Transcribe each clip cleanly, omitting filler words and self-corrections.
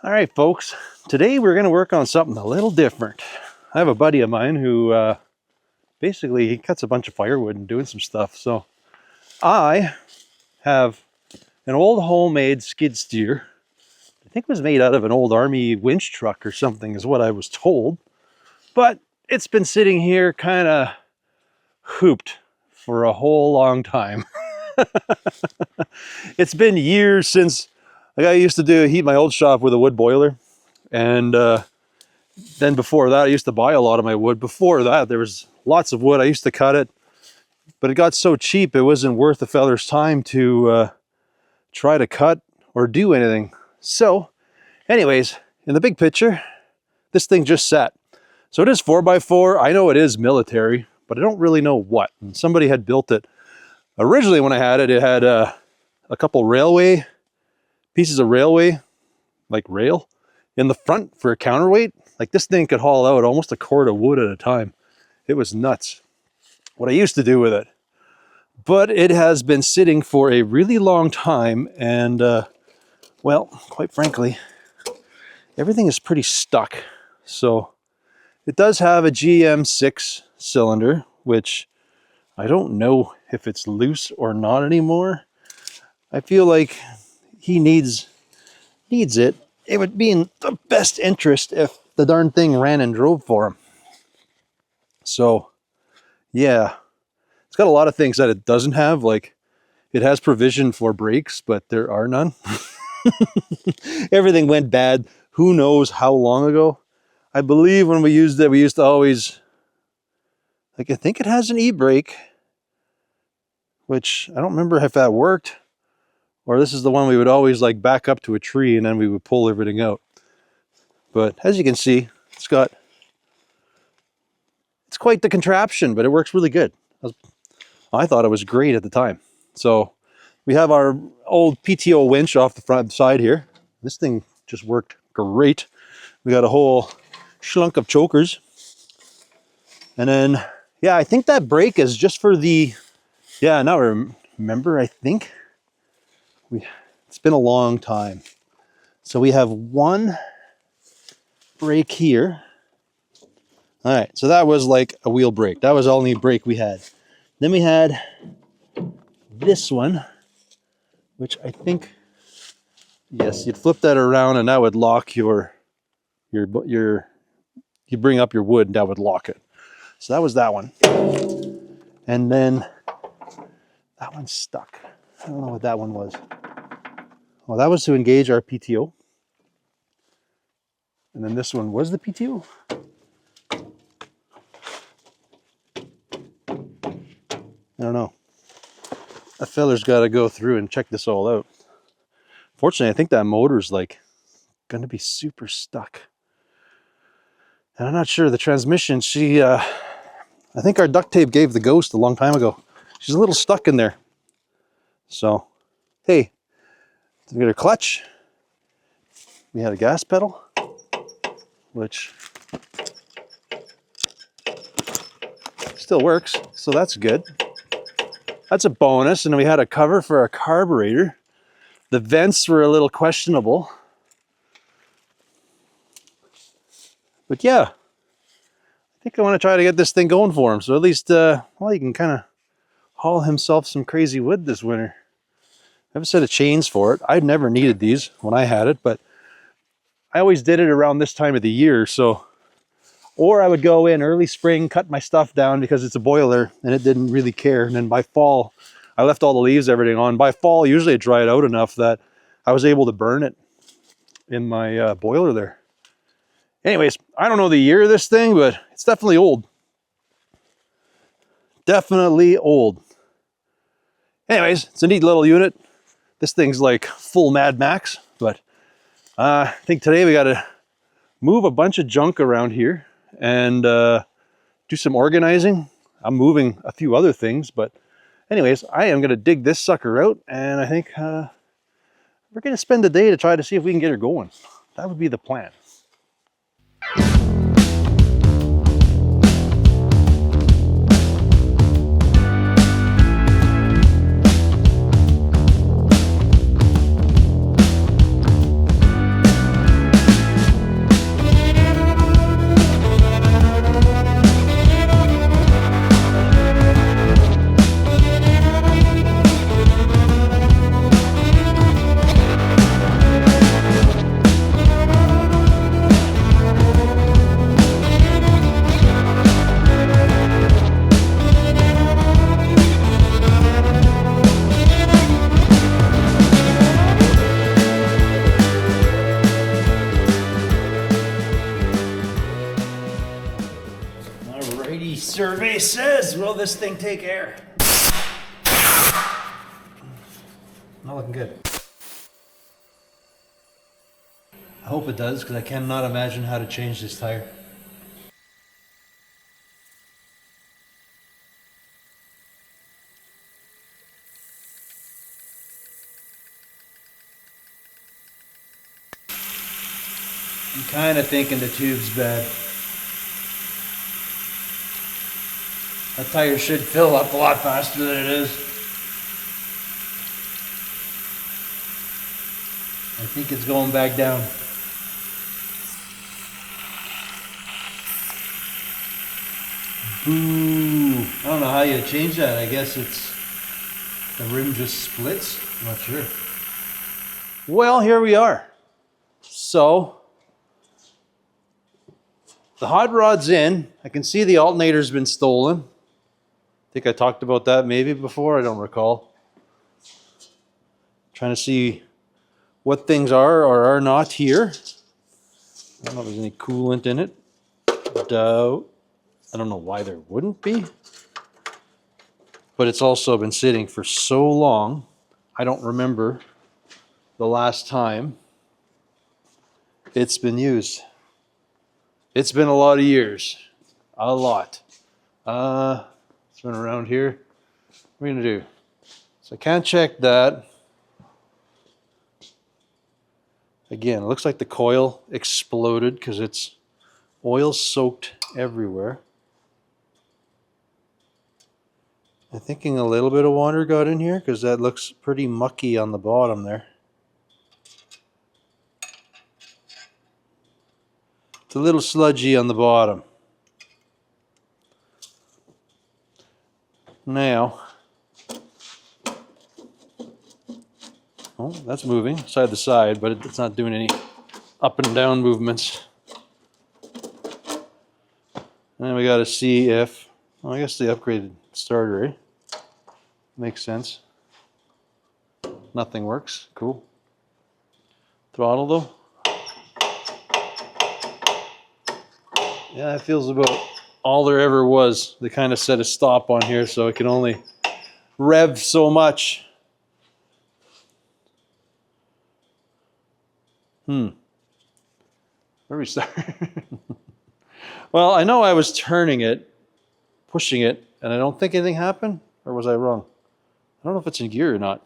All right, folks, today we're going to work on something a little different. I have a buddy of mine who basically he cuts a bunch of firewood and doing some stuff. So I have an old homemade skid steer. I think it was made out of an old army winch truck or something is what I was told. But it's been sitting here kind of hooped for a whole long time. It's been years since, like, I used to heat my old shop with a wood boiler, and then before that I used to buy a lot of my wood. Before that there was lots of wood. I used to cut it, but it got so cheap it wasn't worth the feller's time to try to cut or do anything. So anyways, in the big picture, this thing just sat. So it is 4x4. I know it is military, but I don't really know what. And somebody had built it. Originally when I had it, it had a couple railway pieces of railway, like rail, in the front for a counterweight. Like, this thing could haul out almost a cord of wood at a time. It was nuts what I used to do with it. But it has been sitting for a really long time, and well, quite frankly, everything is pretty stuck. So it does have a GM6 cylinder, which I don't know if it's loose or not anymore. I feel like he needs it. It would be in the best interest if the darn thing ran and drove for him. So yeah, it's got a lot of things that it doesn't have. Like, it has provision for brakes, but there are none. Everything went bad who knows how long ago. I believe when we used it, we used to always, like, I think it has an e-brake, which I don't remember if that worked. Or this is the one we would always, like, back up to a tree and then we would pull everything out. But as you can see, it's quite the contraption, but it works really good. I thought it was great at the time. So we have our old PTO winch off the front side here. This thing just worked great. We got a whole schlunk of chokers. And then, yeah, I think that brake is just for the, yeah, now I remember, I think. It's been a long time. So we have one brake here. All right, so that was like a wheel brake. That was the only brake we had. Then we had this one, which I think, yes, you'd flip that around and that would lock you bring up your wood and that would lock it. So that was that one. And then that one's stuck. I don't know what that one was. Well, that was to engage our PTO. And then this one was the PTO. I don't know. That feller's got to go through and check this all out. Fortunately, I think that motor's like going to be super stuck. And I'm not sure the transmission, I think our duct tape gave the ghost a long time ago. She's a little stuck in there. So, hey, we got a clutch. We had a gas pedal, which still works, so that's good. That's a bonus. And then we had a cover for our carburetor. The vents were a little questionable. But yeah, I think I want to try to get this thing going for him. So at least, well, he can kind of haul himself some crazy wood this winter. I have a set of chains for it. I'd never needed these when I had it, but I always did it around this time of the year. So, or I would go in early spring, cut my stuff down because it's a boiler and it didn't really care. And then by fall, I left all the leaves, everything on. By fall, usually it dried out enough that I was able to burn it in my boiler there. Anyways, I don't know the year of this thing, but it's definitely old. Definitely old. Anyways, it's a neat little unit. This thing's like full Mad Max, but I think today we got to move a bunch of junk around here and do some organizing. I'm moving a few other things, but anyways, I am going to dig this sucker out, and I think we're going to spend the day to try to see if we can get her going. That would be the plan. survey says, will this thing take air? Not looking good. I hope it does, because I cannot imagine how to change this tire. I'm kind of thinking the tube's bad. That tire should fill up a lot faster than it is. I think it's going back down. Boo! I don't know how you change that. I guess it's the rim just splits. I'm not sure. Well, here we are. So the hot rod's in. I can see the alternator's been stolen. I think I talked about that maybe before. I don't recall. Trying to see what things are or are not here. I don't know if there's any coolant in it. Doubt. I don't know why there wouldn't be. But it's also been sitting for so long. I don't remember the last time it's been used. It's been a lot of years. A lot. It's been around here. What are we gonna do? So I can't check that. Again, it looks like the coil exploded because it's oil soaked everywhere. I'm thinking a little bit of water got in here because that looks pretty mucky on the bottom there. It's a little sludgy on the bottom. Now, oh, that's moving side to side, but it's not doing any up and down movements. And then we got to see if, well, I guess the upgraded starter, eh? Makes sense. Nothing works. Cool. Throttle though. Yeah, that feels about all there ever was. They kind of set a stop on here so it can only rev so much. Where do we start? Well, I know I was turning it, pushing it, and I don't think anything happened. Or was I wrong? I don't know if it's in gear or not.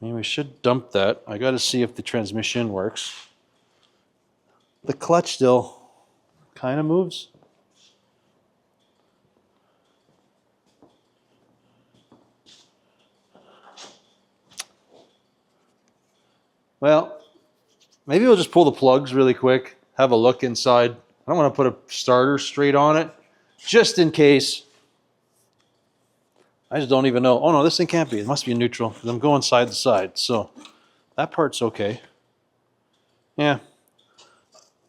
I mean, we should dump that. I got to see if the transmission works. The clutch still kind of moves. Well, maybe we'll just pull the plugs really quick, have a look inside. I don't want to put a starter straight on it, just in case. I just don't even know. Oh no, this thing can't be. It must be a neutral because I'm going side to side. So that part's okay. Yeah.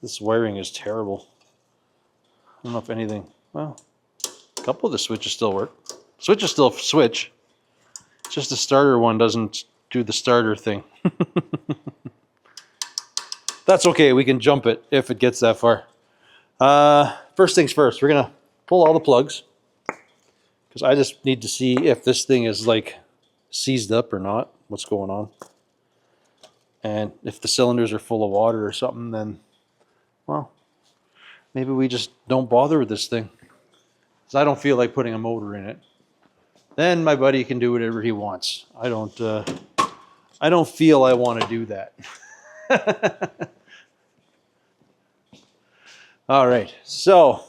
This wiring is terrible. I don't know if anything, well, a couple of the switches still work. Switches still switch. It's just the starter one doesn't do the starter thing. That's okay. We can jump it if it gets that far. First things first, we're going to pull all the plugs. Because I just need to see if this thing is like seized up or not, what's going on. And if the cylinders are full of water or something, then, well, maybe we just don't bother with this thing. Because I don't feel like putting a motor in it. Then my buddy can do whatever he wants. I don't feel I want to do that. All right, so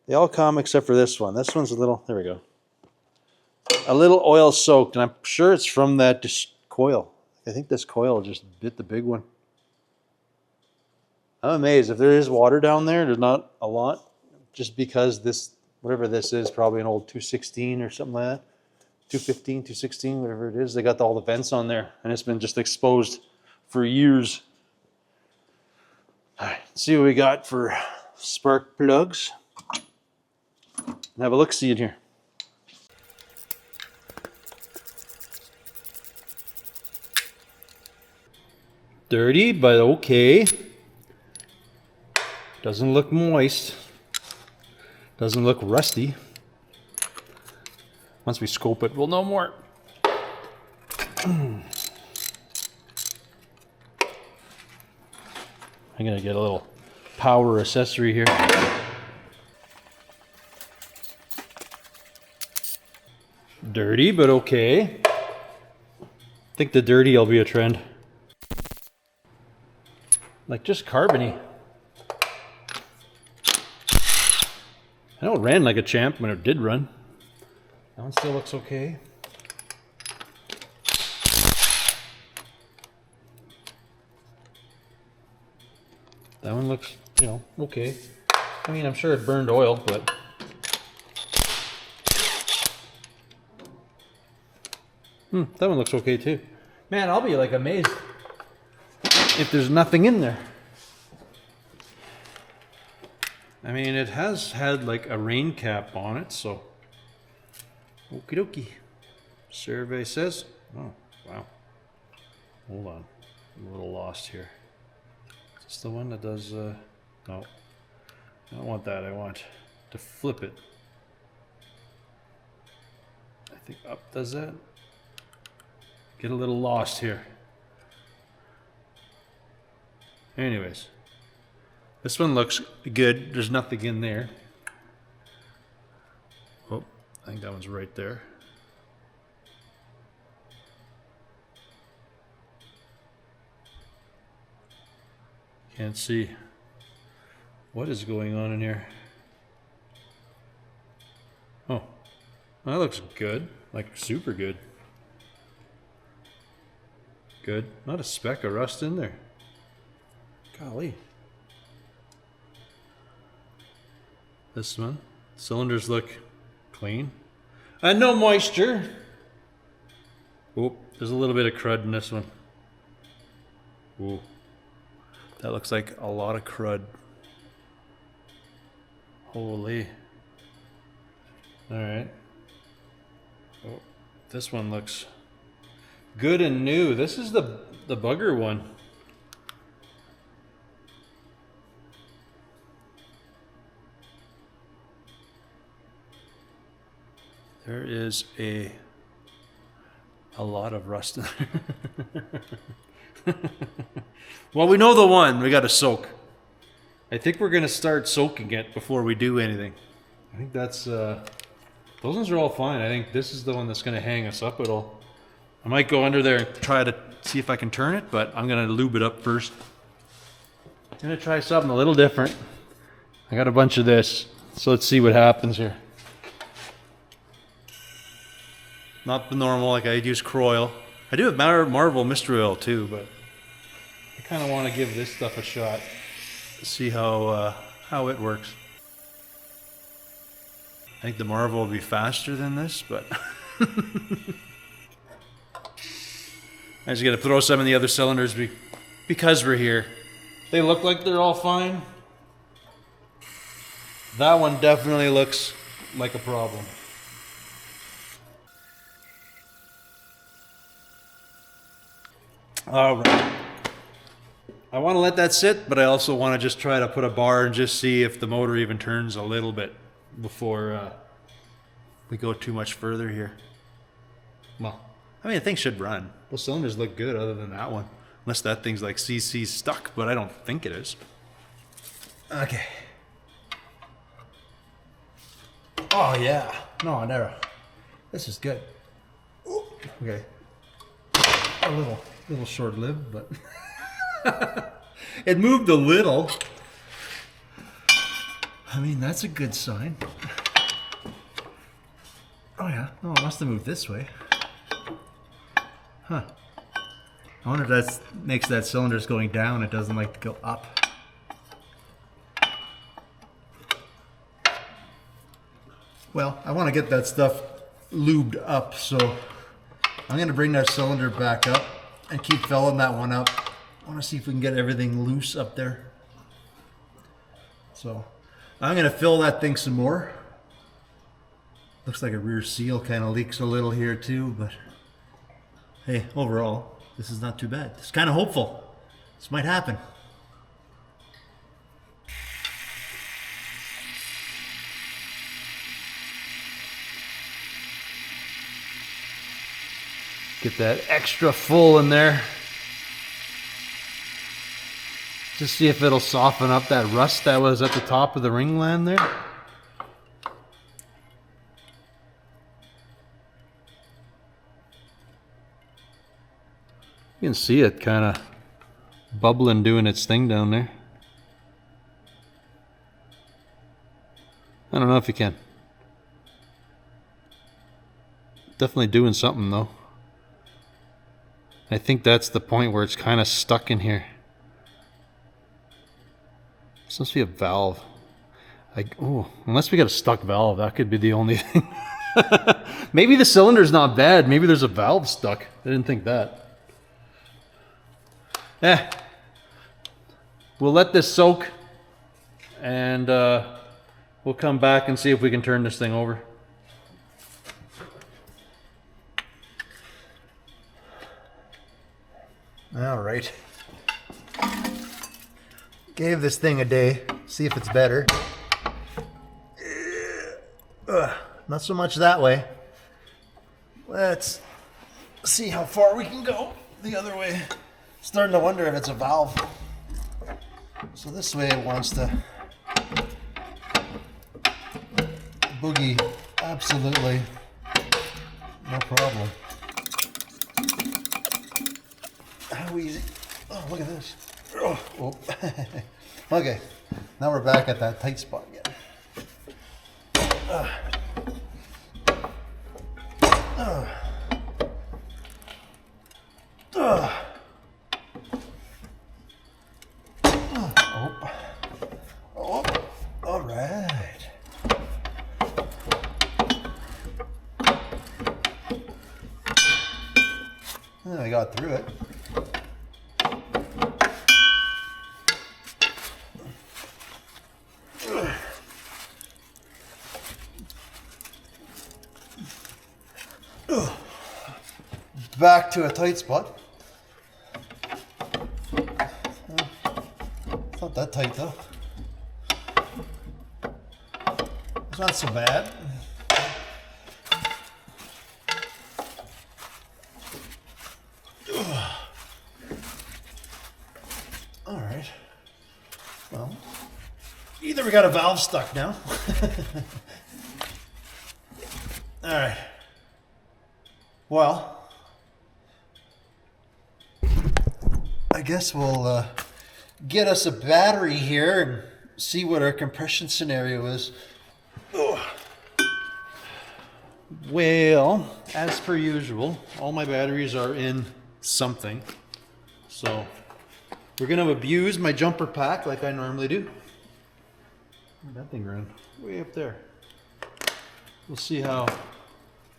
they all come except for this one. This one's a little, there we go. A little oil soaked, and I'm sure it's from that coil. I think this coil just bit the big one. I'm amazed. If there is water down there, there's not a lot, just because this, whatever this is, probably an old 216 or something like that. 215, 216, whatever it is. They got all the vents on there, and it's been just exposed for years. All right, let's see what we got for spark plugs. Have a look-see in here. Dirty, but okay. Doesn't look moist. Doesn't look rusty. Once we scope it, we'll know more. I'm gonna get a little power accessory here. Dirty, but okay. I think the dirty will be a trend. Like just carbony. I know it ran like a champ when it did run. That one still looks okay. That one looks, you know, okay. I mean, I'm sure it burned oil, but... that one looks okay too. Man, I'll be like amazed if there's nothing in there. I mean, it has had like a rain cap on it, so... Okie dokie. Survey says... Oh, wow. Hold on. I'm a little lost here. Is this the one that does... No. I don't want that. I want to flip it. I think up does that. Get a little lost here. Anyways. This one looks good. There's nothing in there. Oh, I think that one's right there. Can't see what is going on in here. Oh, that looks good. Like super good. Good. Not a speck of rust in there. Golly. This one. Cylinders look clean. And no moisture. Oh, there's a little bit of crud in this one. Ooh. That looks like a lot of crud. Holy. Alright. Oh, this one looks good and new. This is the bugger one. There is a lot of rust in there. Well, we know the one. We got to soak. I think we're going to start soaking it before we do anything. I think that's... those ones are all fine. I think this is the one that's going to hang us up at all. I might go under there and try to see if I can turn it, but I'm going to lube it up first. I'm going to try something a little different. I got a bunch of this, so let's see what happens here. Not the normal, like I use Croil. I do have Marvel Mystery Oil too, but I kind of want to give this stuff a shot to see how it works. I think the Marvel will be faster than this, but I'm just gonna throw some in the other cylinders because we're here. They look like they're all fine. That one definitely looks like a problem. All right. I want to let that sit, but I also want to just try to put a bar and just see if the motor even turns a little bit before we go too much further here. Well, I mean, the thing should run. Those cylinders look good other than that one. Unless that thing's like CC stuck, but I don't think it is. Okay. Oh, yeah. No, never. This is good. Ooh. Okay. A little short-lived, but it moved a little. I mean, that's a good sign. Oh yeah, no, it must have moved this way. Huh. I wonder if that makes that cylinder's going down. It doesn't like to go up. Well, I want to get that stuff lubed up, so I'm going to bring that cylinder back up and keep filling that one up. I want to see if we can get everything loose up there. So I'm going to fill that thing some more. Looks like a rear seal kind of leaks a little here too, but hey, overall, this is not too bad. It's kind of hopeful. This might happen. Get that extra full in there. Just see if it'll soften up that rust that was at the top of the ringland there. You can see it kind of bubbling, doing its thing down there. I don't know if you can. Definitely doing something though. I think that's the point where it's kind of stuck in here. It's supposed to be a valve. Oh, unless we got a stuck valve, that could be the only thing. Maybe the cylinder's not bad. Maybe there's a valve stuck. I didn't think that. We'll let this soak, and we'll come back and see if we can turn this thing over. All right. Gave this thing a day, see if it's better. Not so much that way. Let's see how far we can go the other way. Starting to wonder if it's a valve. So this way it wants to boogie. Absolutely no problem. How easy. Oh, look at this. Oh. Okay, now we're back at that tight spot again. All right. And I got through it. Back to a tight spot. It's not that tight though. It's not so bad. All right. Well, either we got a valve stuck now. All right. Well, I guess we'll get us a battery here and see what our compression scenario is. Well, as per usual, all my batteries are in something. So we're gonna abuse my jumper pack like I normally do. Where'd that thing run? Way up there. We'll see how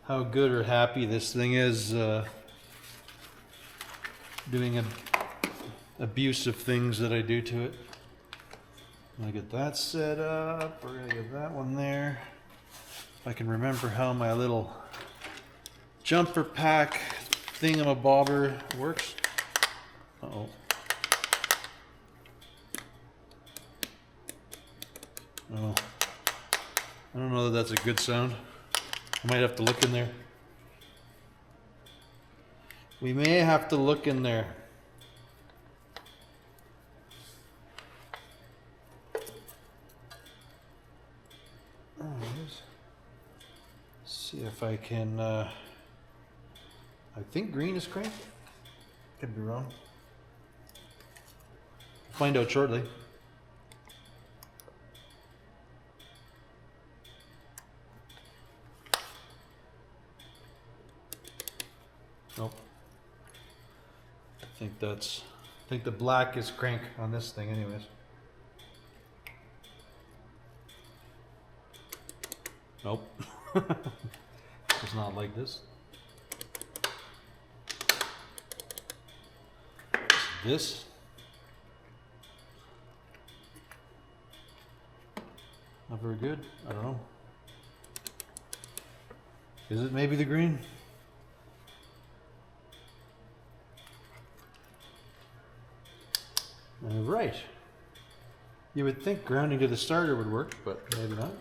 good or happy this thing is doing abusive things that I do to it. I'm gonna get that set up. We're gonna get that one there. If I can remember how my little jumper pack thingamabobber works. Uh-oh. Oh, I don't know that that's a good sound. I might have to look in there. We may have to look in there. See if I can, I think green is crank. Could be wrong. Find out shortly. Nope. I think the black is crank on this thing anyways. Nope. It's not like this. This. Not very good. I don't know. Is it maybe the green? All right. You would think grounding to the starter would work, but maybe not.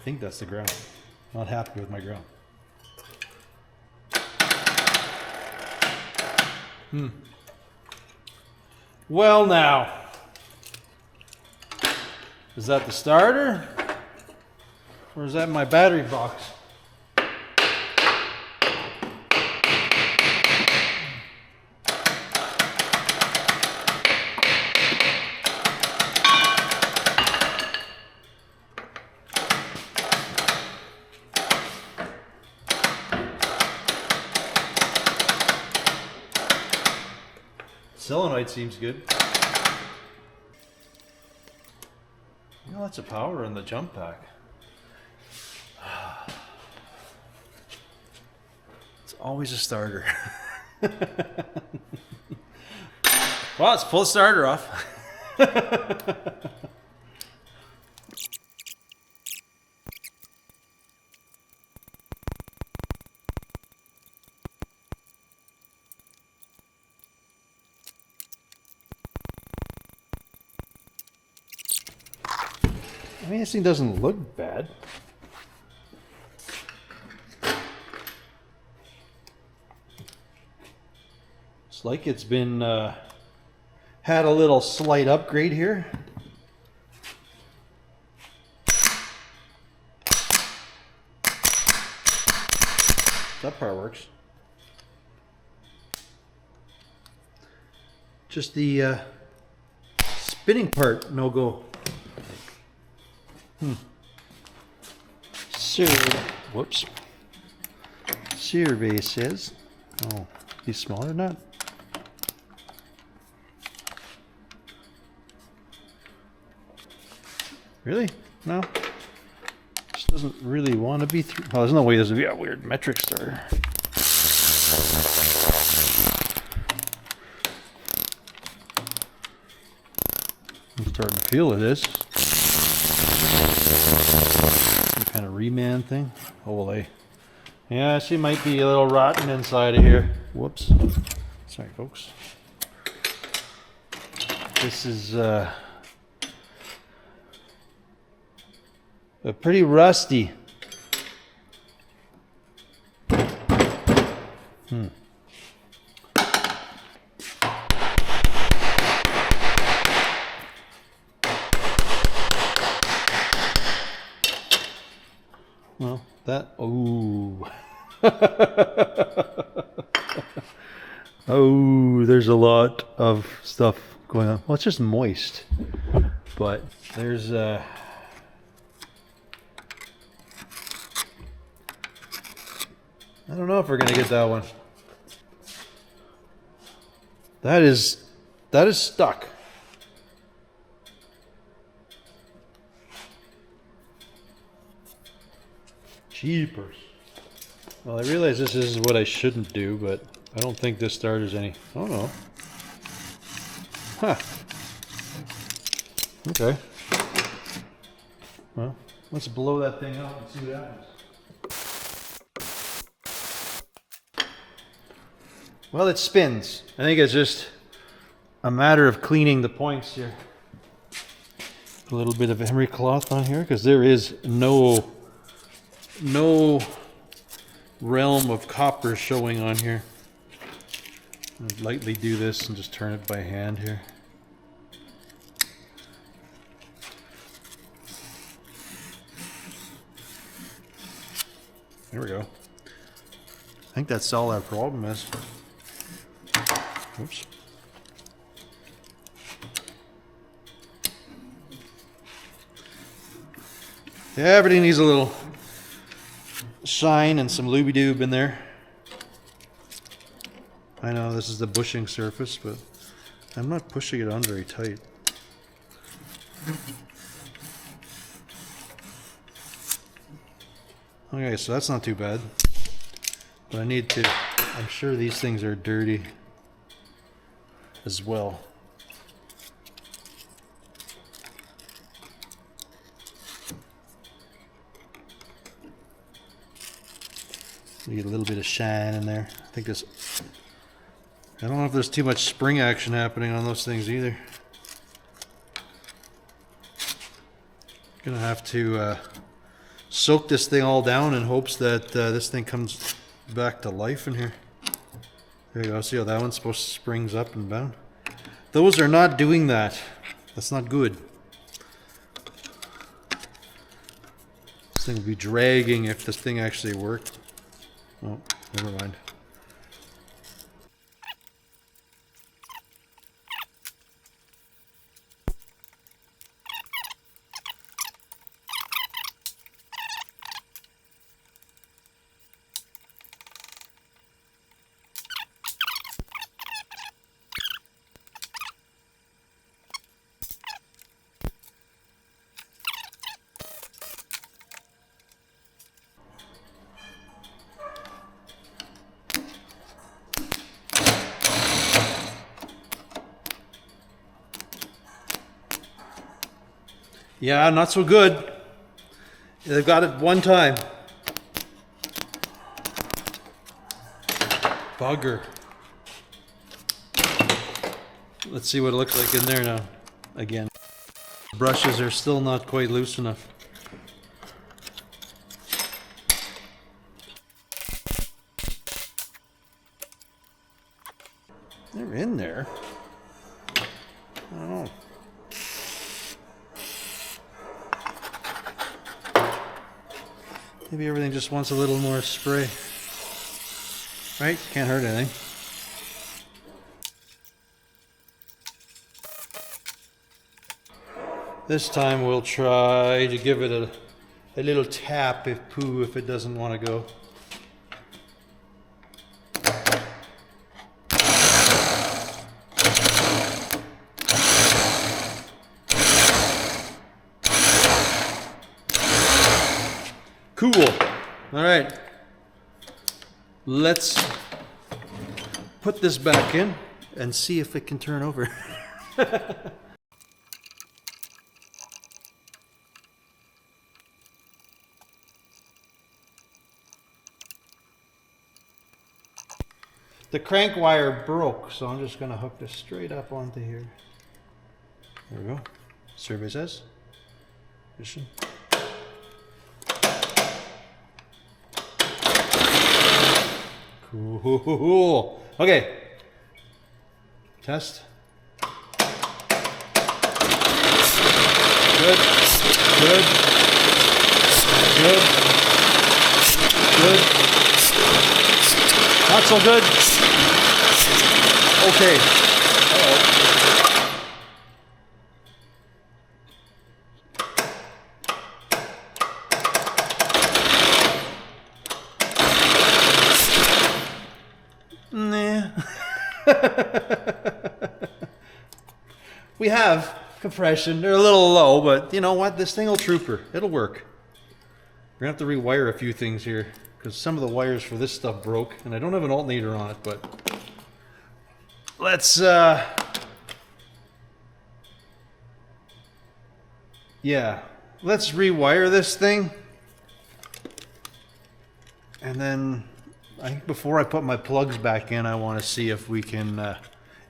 think that's the ground. Not happy with my ground. Well now, is that the starter? Or is that my battery box? Solenoid seems good. Lots of power in the jump pack. It's always a starter. Well, let's pull the starter off. I mean, this thing doesn't look bad. It's like it's been had a little slight upgrade here. That part works. Just the spinning part, no go. Whoops. Survey says, oh, he's smaller than that. Really? No. This doesn't really want to be through. Oh, there's no way this would be a weird metric starter. I'm starting to feel it is. Some kind of reman thing. Holy. Yeah, she might be a little rotten inside of here. Whoops. Sorry, folks. This is pretty rusty. Well, that, oh. Oh, there's a lot of stuff going on. Well, it's just moist, but there's I don't know if we're gonna get that one. That is stuck. Jeepers. Well, I realize this is what I shouldn't do, but I don't think this starter's any. Oh no. Huh. Okay. Well, let's blow that thing out and see what happens. Well, it spins. I think it's just a matter of cleaning the points here. A little bit of emery cloth on here because there is no realm of copper showing on here. I'll lightly do this and just turn it by hand here. There we go. I think that's all our problem is. Oops. Yeah, everything needs a little shine and some looby-doob in there. I know this is the bushing surface, but I'm not pushing it on very tight. Okay, so that's not too bad. But I need to, I'm sure these things are dirty as well. You get a little bit of shine in there. I think this, I don't know if there's too much spring action happening on those things either. Gonna have to soak this thing all down in hopes that this thing comes back to life in here. There you go. See how that one's supposed to springs up and down? Those are not doing that. That's not good. This thing would be dragging if this thing actually worked. Oh, never mind. Yeah, not so good. They've got it one time. Bugger. Let's see what it looks like in there now. Again. Brushes are still not quite loose enough. They're in there. I don't know. Maybe everything just wants a little more spray. Right? Can't hurt anything. This time we'll try to give it a little tap if it doesn't want to go. Cool. All right. Let's put this back in and see if it can turn over. The crank wire broke, so I'm just going to hook this straight up onto here. There we go. Survey says. Position. Cool. Okay. Test. Good. Good. Good. Good. Not so good. Okay. Uh-oh. Nah. We have compression. They're a little low, but you know what? This thing will trooper. It'll work. We're going to have to rewire a few things here because some of the wires for this stuff broke, and I don't have an alternator on it, but let's yeah, let's rewire this thing. And then I think before I put my plugs back in, I want to see if we can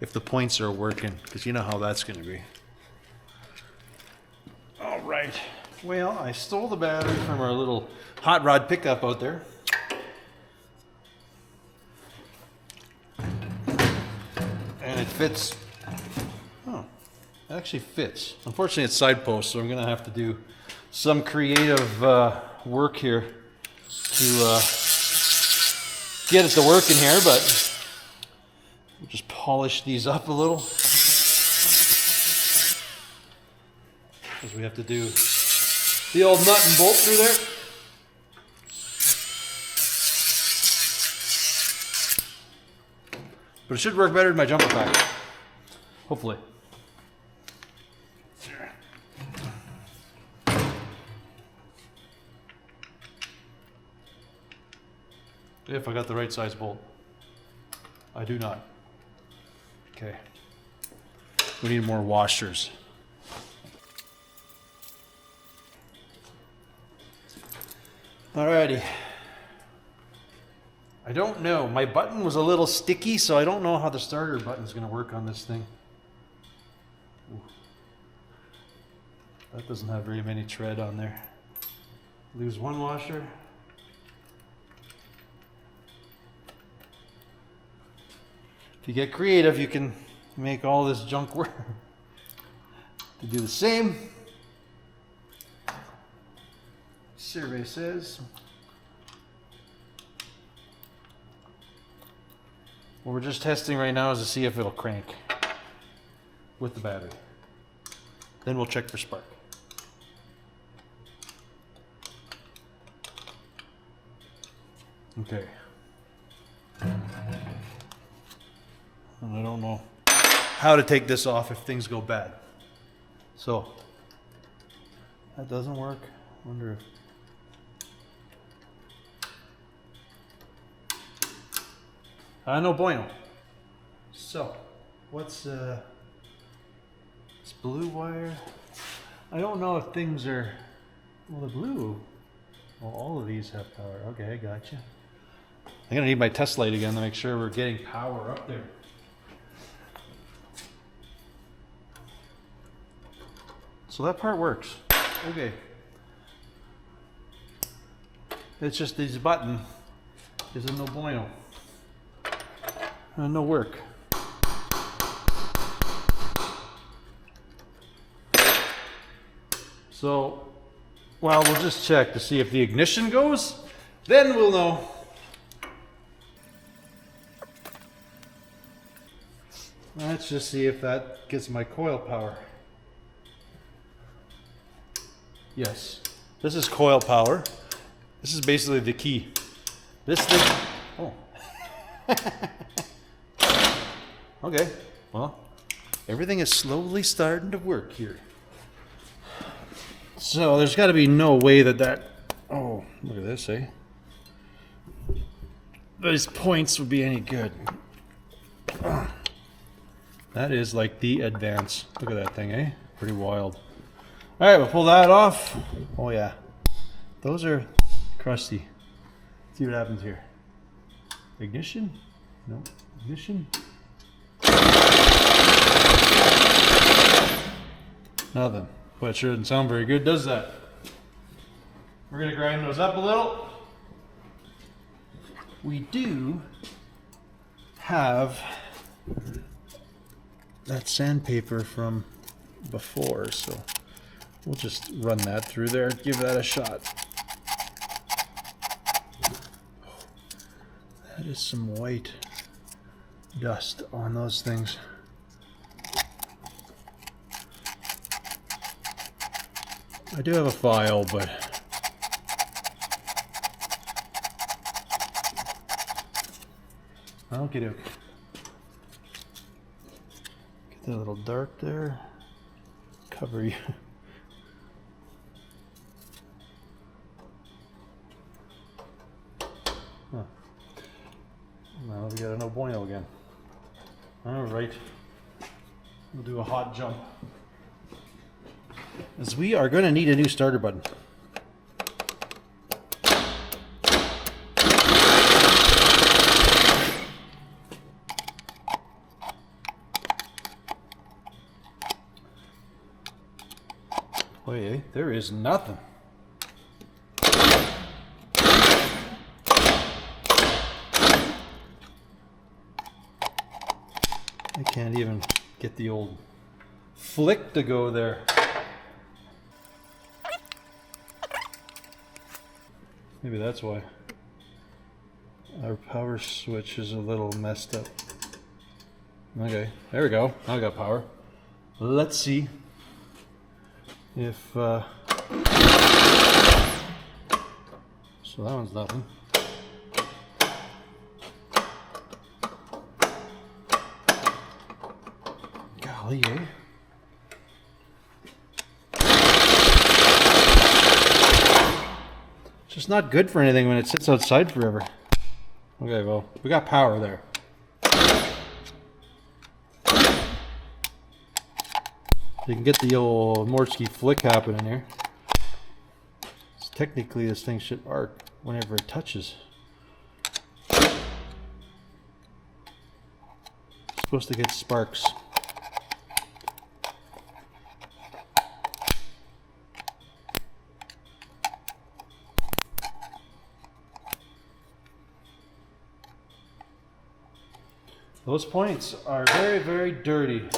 if the points are working, because you know how that's going to be. All right. Well, I stole the battery from our little hot rod pickup out there. And it fits. Oh, it actually fits. Unfortunately, it's side post, so I'm going to have to do some creative work here to get it to work in here, but we'll just polish these up a little. Because we have to do the old nut and bolt through there. But it should work better than my jumper pack. Hopefully. If I got the right size bolt. I do not. Okay. We need more washers. Alrighty. I don't know. My button was a little sticky, so I don't know how the starter button is going to work on this thing. Ooh. That doesn't have very many tread on there. Lose one washer. If you get creative, you can make all this junk work. To do the same, survey says what we're just testing right now is to see if it'll crank with the battery. Then we'll check for spark. Okay. And I don't know how to take this off if things go bad. So that doesn't work. Wonder if no bueno. So what's this blue wire? I don't know if things are well. The blue. Well, all of these have power. Okay, I gotcha. I'm gonna need my test light again to make sure we're getting power up there. So that part works. Okay. It's just this button is a no bueno. No work. So, well, we'll just check to see if the ignition goes. Then we'll know. Let's just see if that gets my coil power. Yes, this is coil power. This is basically the key. This thing, oh. Okay, well, everything is slowly starting to work here. So there's got to be no way that, oh, look at this, eh? These points would be any good. That is like the advance. Look at that thing, eh? Pretty wild. All right, we'll pull that off. Oh yeah, those are crusty. Let's see what happens here. Ignition? No, ignition. Nothing. But it sure doesn't sound very good, does that? We're gonna grind those up a little. We do have that sandpaper from before, so we'll just run that through there, give that a shot. That is some white dust on those things. I do have a file, but okay, doke. Get that little dark there. Cover you. Huh. Now we got a no bueno again. All right. We'll do a hot jump. As we are going to need a new starter button. Wait, there is nothing. I can't even get the old flick to go there. Maybe that's why. Our power switch is a little messed up. Okay, there we go. Now I got power. Let's see if so that one's nothing. Golly, eh? It's just not good for anything when it sits outside forever. Okay, well, we got power there. You can get the old Morski flick happening here. So technically, this thing should arc whenever it touches. It's supposed to get sparks. Those points are very, very dirty.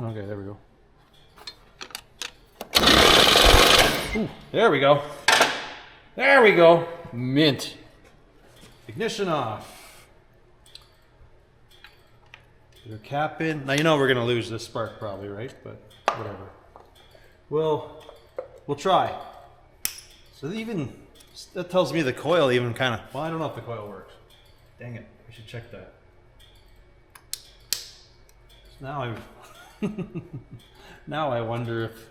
Okay, there we go. Ooh, there we go. There we go. Mint. Ignition off. Put your cap in. Now you know we're gonna lose this spark probably, right? But whatever. We'll try. So that tells me the coil even kind of. Well, I don't know if the coil works. Dang it! I should check that. So now I wonder if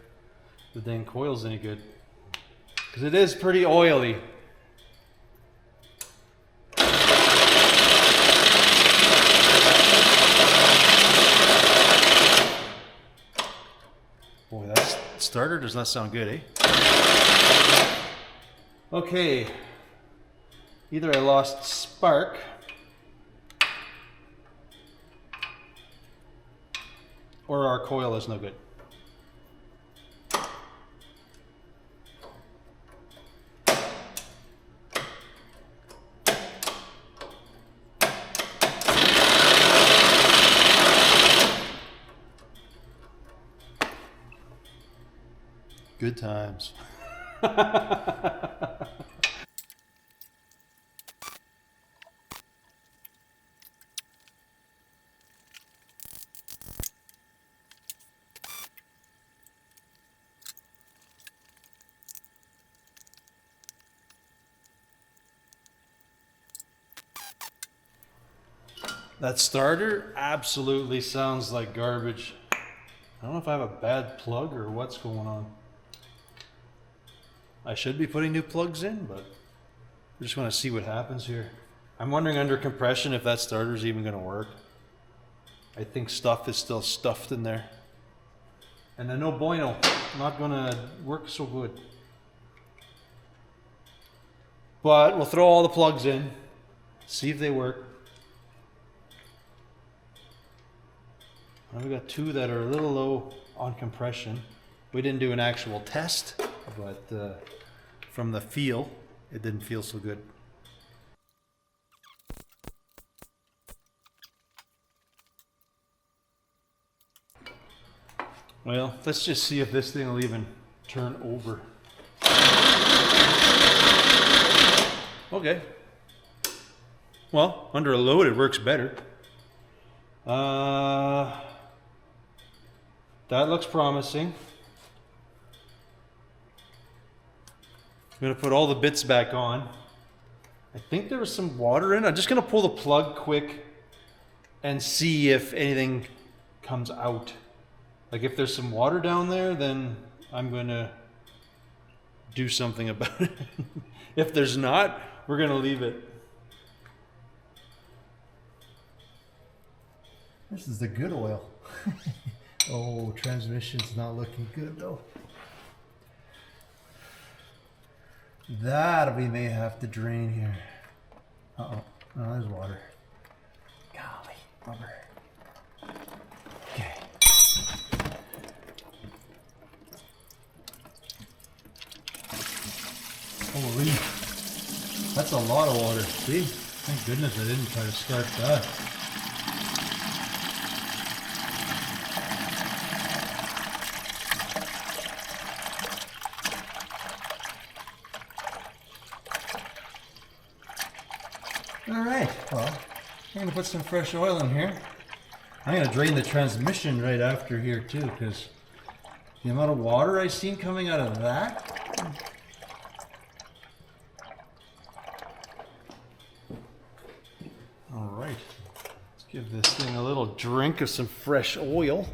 the dang coil's any good, because it is pretty oily. Boy, that starter does not sound good, eh? Okay, either I lost spark or our coil is no good. Good times. That starter absolutely sounds like garbage. I don't know if I have a bad plug or what's going on. I should be putting new plugs in, but I just want to see what happens here. I'm wondering under compression if that starter is even going to work. I think stuff is still stuffed in there. And I know bueno, not going to work so good. But we'll throw all the plugs in, see if they work. Now we got two that are a little low on compression. We didn't do an actual test, but from the feel, it didn't feel so good. Well, let's just see if this thing will even turn over. Okay. Well, under a load it works better. That looks promising. I'm going to put all the bits back on. I think there was some water in it. I'm just going to pull the plug quick and see if anything comes out. Like if there's some water down there, then I'm going to do something about it. If there's not, we're going to leave it. This is the good oil. Oh, transmission's not looking good though. That we may have to drain here. Uh-oh. Oh, there's water. Golly, rubber. Okay. Holy. That's a lot of water. See? Thank goodness I didn't try to start that. Alright, well, I'm going to put some fresh oil in here. I'm going to drain the transmission right after here too, because the amount of water I've seen coming out of that. Alright, let's give this thing a little drink of some fresh oil.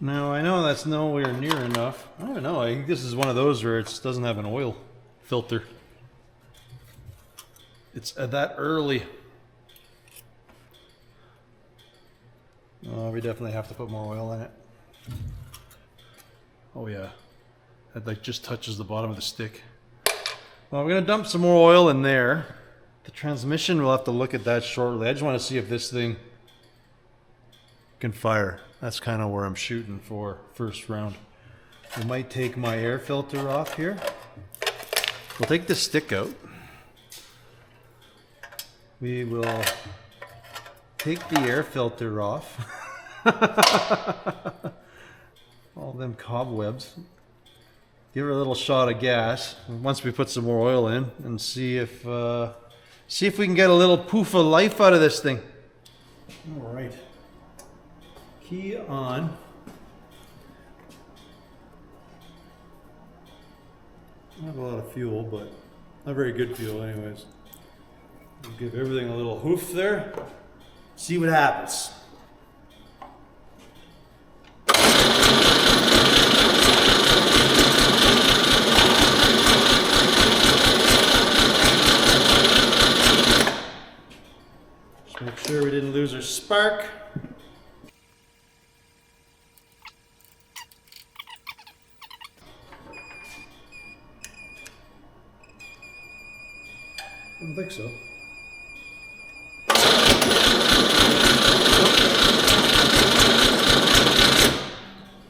Now, I know that's nowhere near enough. I don't know, I think this is one of those where it doesn't have an oil filter. It's that early. Oh, we definitely have to put more oil in it. Oh yeah. That like just touches the bottom of the stick. Well, we're gonna dump some more oil in there. The transmission, we'll have to look at that shortly. I just want to see if this thing can fire. That's kind of where I'm shooting for first round. I might take my air filter off here. We'll take the stick out. We will take the air filter off. All them cobwebs. Give her a little shot of gas once we put some more oil in and see if we can get a little poof of life out of this thing. All right. Key on. I have a lot of fuel, but not very good fuel anyways. We'll give everything a little hoof there. See what happens. Just make sure we didn't lose our spark. I don't think so.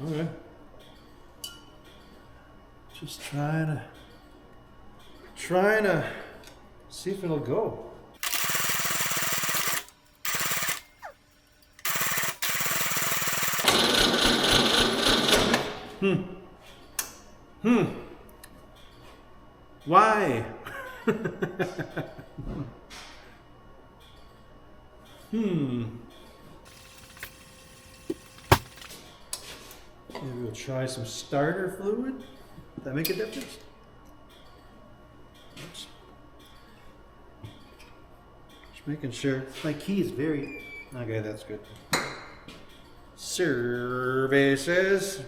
Okay. Just trying to see if it'll go. Why? Maybe we'll try some starter fluid. Does that make a difference? Oops. Just making sure. My key is very... Okay, that's good. Services.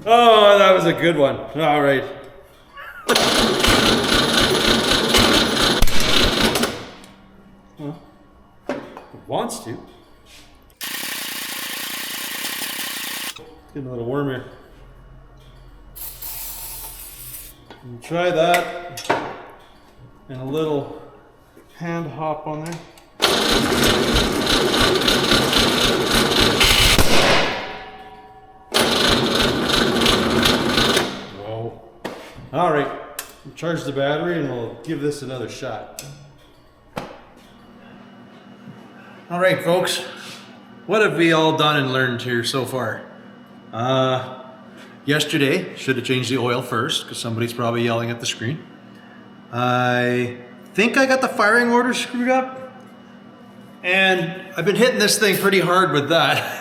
Oh, that was a good one. All right. Well, it wants to. Getting a little warm here. And try that. And a little hand hop on there. All right, we'll charge the battery and we'll give this another shot. All right, folks, what have we all done and learned here so far? Yesterday, should have changed the oil first because somebody's probably yelling at the screen. I think I got the firing order screwed up and I've been hitting this thing pretty hard with that.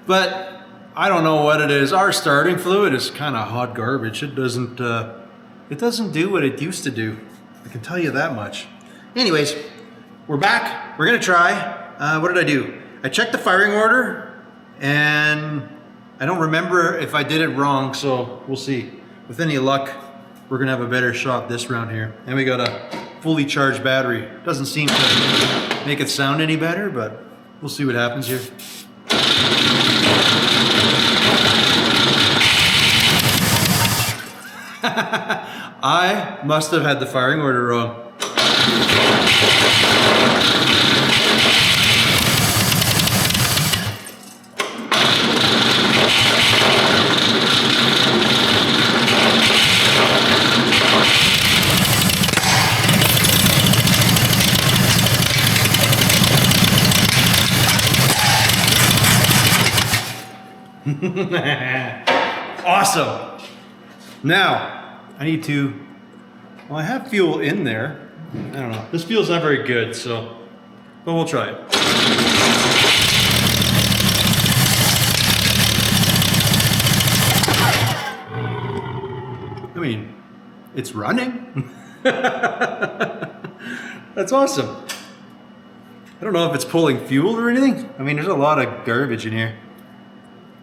But I don't know what it is. Our starting fluid is kind of hot garbage. It doesn't do what it used to do. I can tell you that much. Anyways, we're back. We're gonna try. What did I do? I checked the firing order and I don't remember if I did it wrong, so we'll see. With any luck, we're gonna have a better shot this round here. And we got a fully charged battery. Doesn't seem to make it sound any better, but we'll see what happens here. I must have had the firing order wrong. Awesome. Now, I need to, well, I have fuel in there. I don't know. This fuel's not very good, so, but we'll try it. I mean, it's running. That's awesome. I don't know if it's pulling fuel or anything. I mean, there's a lot of garbage in here.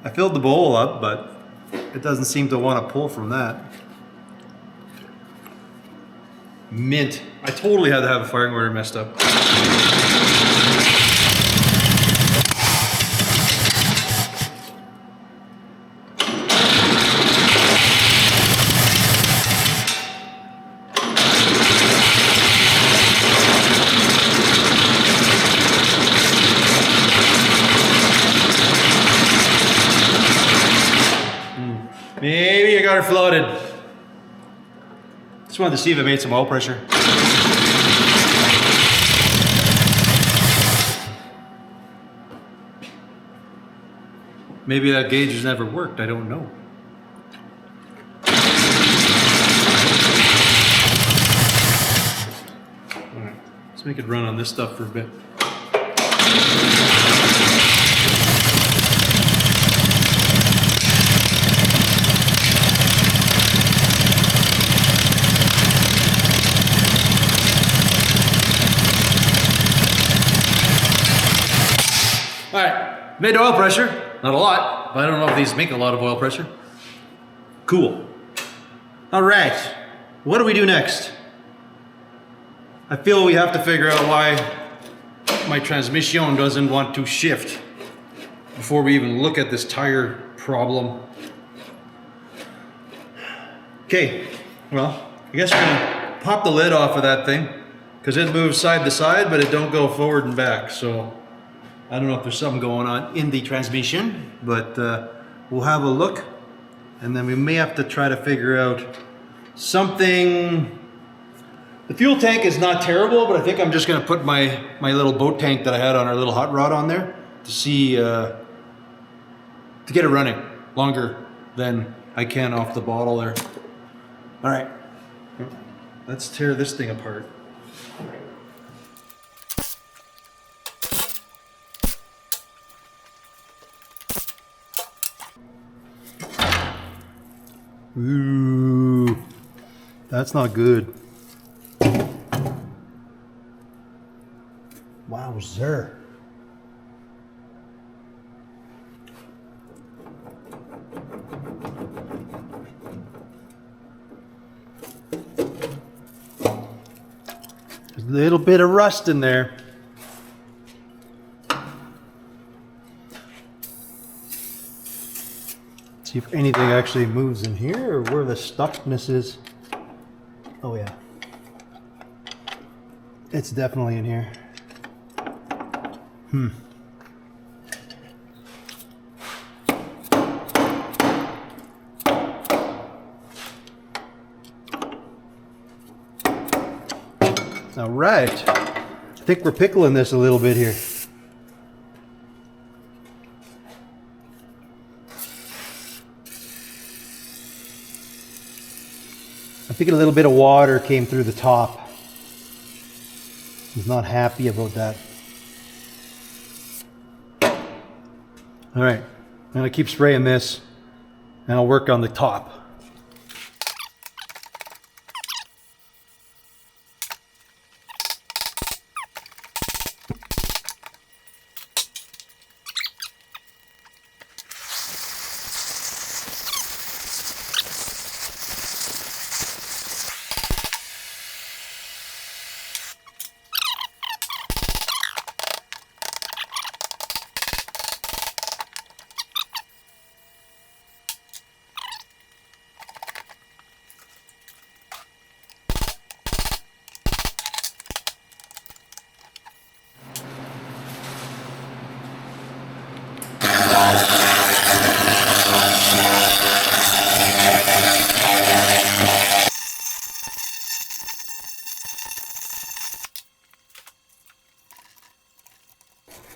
I filled the bowl up, but it doesn't seem to want to pull from that. Mint. I totally had to have a firing order messed up. Maybe I got her floated. Just wanted to see if it made some oil pressure. Maybe that gauge has never worked, I don't know. Alright, let's make it run on this stuff for a bit. Alright, made oil pressure. Not a lot, but I don't know if these make a lot of oil pressure. Cool. Alright, what do we do next? I feel we have to figure out why my transmission doesn't want to shift before we even look at this tire problem. Okay, well, I guess we're gonna pop the lid off of that thing because it moves side to side, but it don't go forward and back, so I don't know if there's something going on in the transmission, but we'll have a look, and then we may have to try to figure out something. The fuel tank is not terrible, but I think I'm just going to put my little boat tank that I had on our little hot rod on there to see, to get it running longer than I can off the bottle there. All right, let's tear this thing apart. Ooh, that's not good. Wowzer. There's a little bit of rust in there. See if anything actually moves in here or where the stuckness is. Oh yeah. It's definitely in here. All right. I think we're pickling this a little bit here. I think a little bit of water came through the top. He's not happy about that. All right, I'm gonna keep spraying this and I'll work on the top.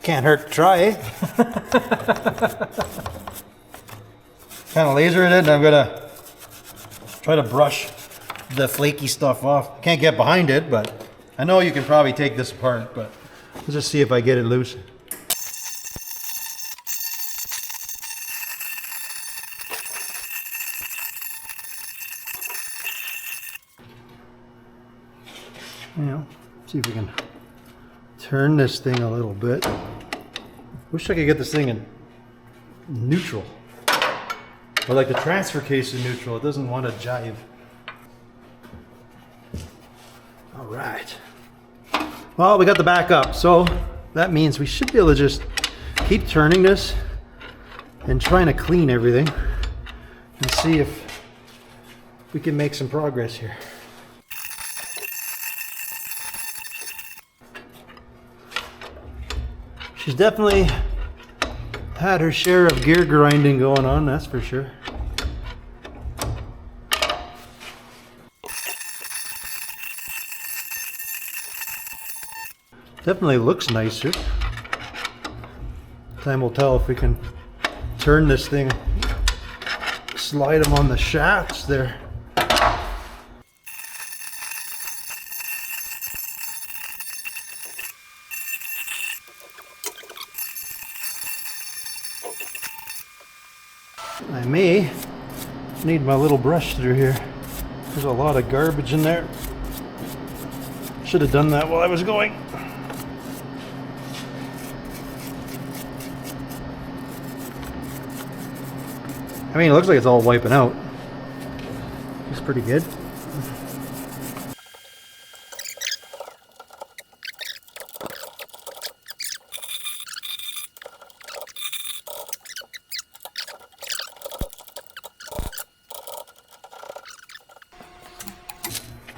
Can't hurt to try, eh? Kind of laser it, and I'm gonna try to brush the flaky stuff off. Can't get behind it, but I know you can probably take this apart, but let's just see if I get it loose. You know, see if we can turn this thing a little bit. Wish I could get this thing in neutral. Or like the transfer case in neutral. It doesn't want to jive. All right. Well, we got the back up, so that means we should be able to just keep turning this and trying to clean everything and see if we can make some progress here. She's definitely had her share of gear grinding going on, that's for sure. Definitely looks nicer. Time will tell if we can turn this thing, slide them on the shafts there. I may need my little brush through here. There's a lot of garbage in there. Should have done that while I was going. I mean, it looks like it's all wiping out. Looks pretty good.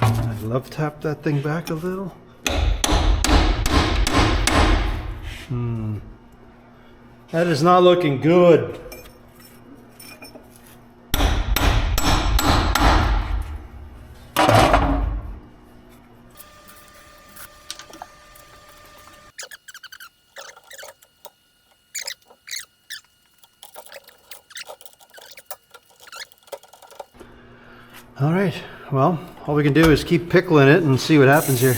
I'd love to tap that thing back a little. That is not looking good. All right, well, all we can do is keep pickling it and see what happens here.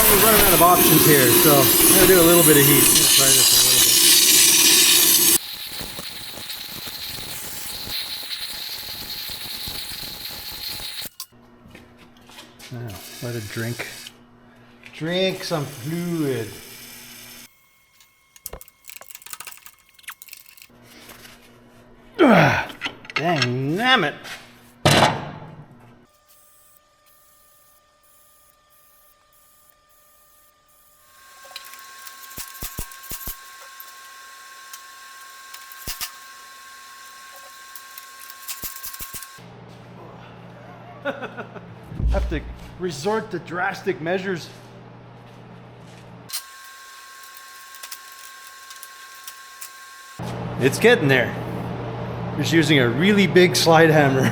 We're running out of options here, so I'm gonna do a little bit of heat. Let's try this a little bit. Now, let it drink. Drink some fluid. Dang nabbit. Have to resort to drastic measures. It's getting there. Just using a really big slide hammer.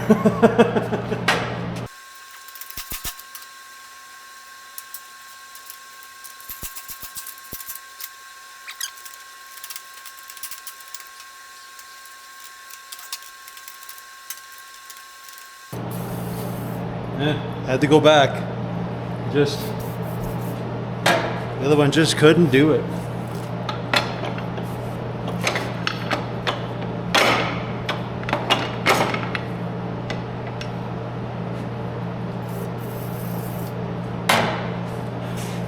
Had to go back. The other one just couldn't do it.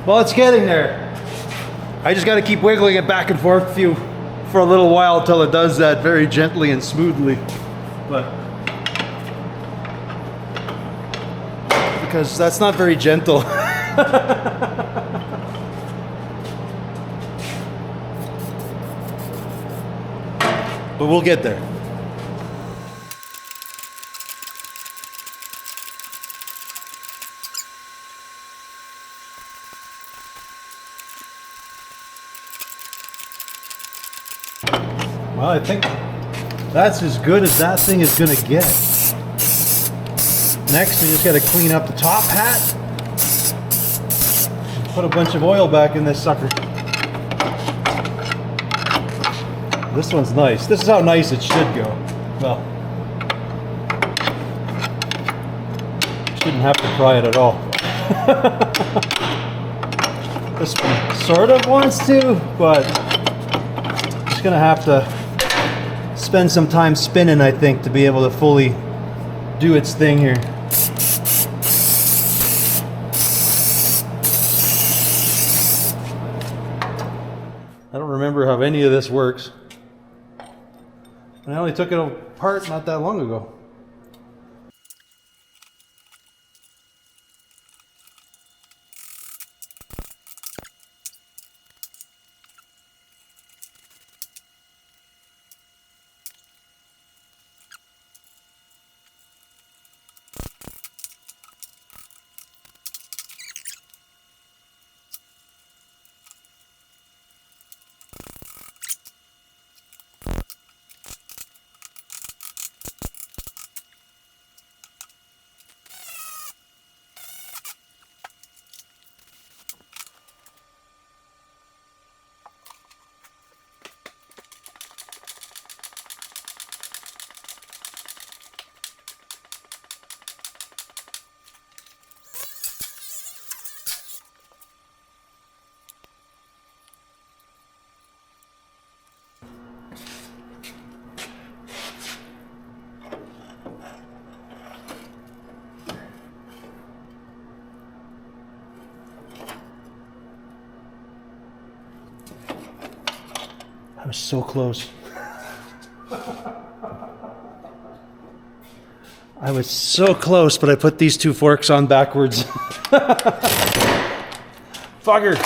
Well, it's getting there. I just got to keep wiggling it back and forth for a little while till it does that very gently and smoothly. Because that's not very gentle. But we'll get there. Well, I think that's as good as that thing is gonna get. Next, we just gotta clean up the top hat. Put a bunch of oil back in this sucker. This one's nice. This is how nice it should go. Well, shouldn't have to pry it at all. This one sort of wants to, but just gonna have to spend some time spinning, I think, to be able to fully do its thing here. I don't remember how any of this works. I only took it apart not that long ago. I was so close. I was so close, but I put these two forks on backwards. Fugger.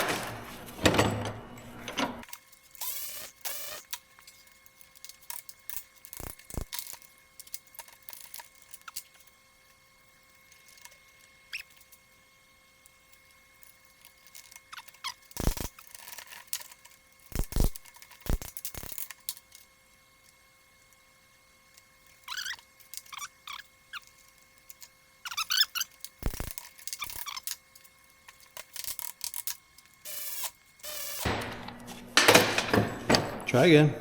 Try again.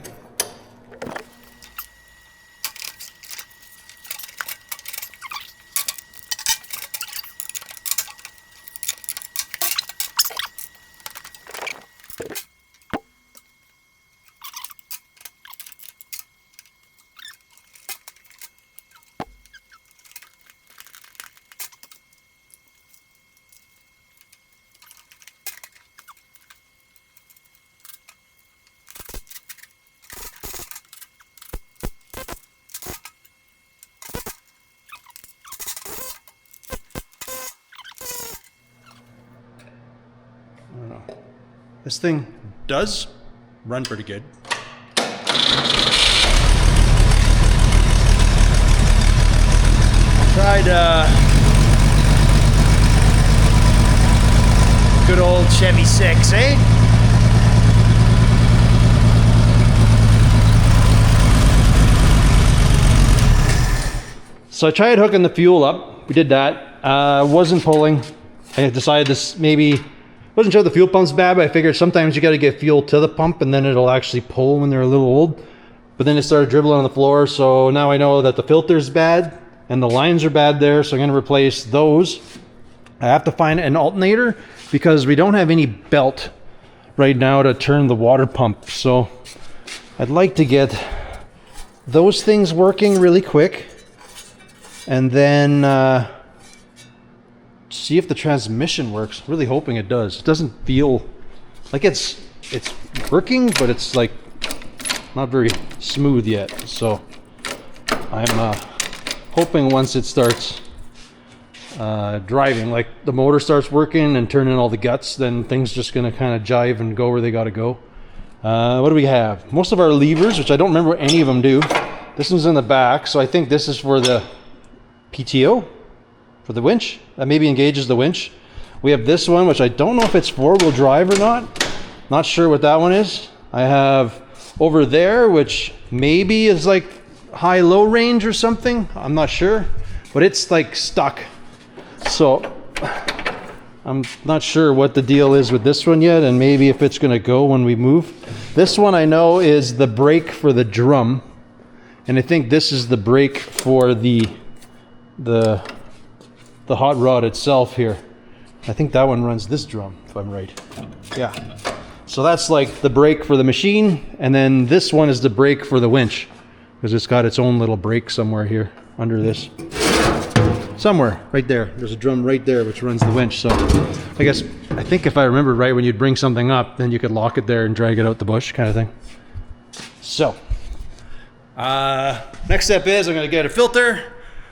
This thing does run pretty good. Tried good old Chevy 6, eh? So I tried hooking the fuel up. We did that. Wasn't pulling. I decided this maybe wasn't sure the fuel pump's bad, but I figured sometimes you got to get fuel to the pump and then it'll actually pull when they're a little old. But then it started dribbling on the floor, so now I know that the filter's bad and the lines are bad there, so I'm going to replace those. I have to find an alternator because we don't have any belt right now to turn the water pump. So I'd like to get those things working really quick and then see if the transmission works. Really hoping it does. It doesn't feel like it's working, but it's like not very smooth yet. So I'm hoping once it starts driving, like the motor starts working and turning all the guts, then things just gonna kind of jive and go where they gotta go. What do we have? Most of our levers, which I don't remember what any of them do. This one's in the back, so I think this is for the PTO, for the winch. That maybe engages the winch. We have this one, which I don't know if it's 4-wheel drive or not. Not sure what that one is. I have over there, which maybe is like high-low range or something. I'm not sure, but it's like stuck. So I'm not sure what the deal is with this one yet, and maybe if it's gonna go when we move. This one I know is the brake for the drum, and I think this is the brake for the hot rod itself here. I think that one runs this drum, if I'm right. Yeah. So that's like the brake for the machine, and then this one is the brake for the winch, because it's got its own little brake somewhere here under this. Somewhere right there. There's a drum right there which runs the winch. So I think if I remember right, when you'd bring something up, then you could lock it there and drag it out the bush kind of thing. So next step is I'm going to get a filter.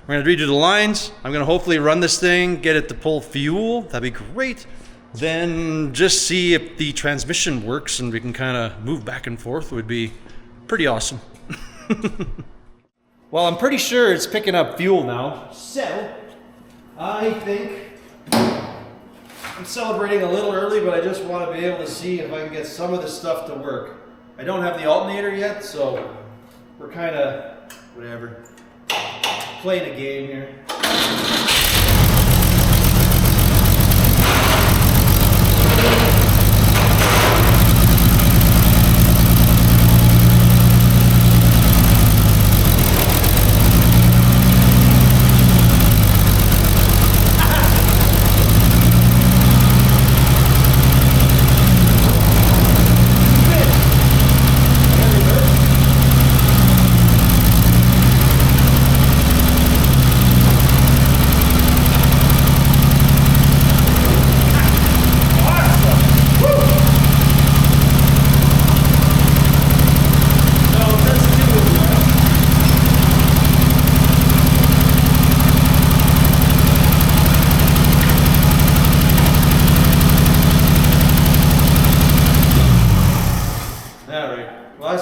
We're going to redo the lines. I'm going to hopefully run this thing, get it to pull fuel. That'd be great. Then just see if the transmission works and we can kind of move back and forth. Would be pretty awesome. Well, I'm pretty sure it's picking up fuel now, so I think I'm celebrating a little early, but I just want to be able to see if I can get some of this stuff to work. I don't have the alternator yet, so we're kind of, whatever, playing a game here.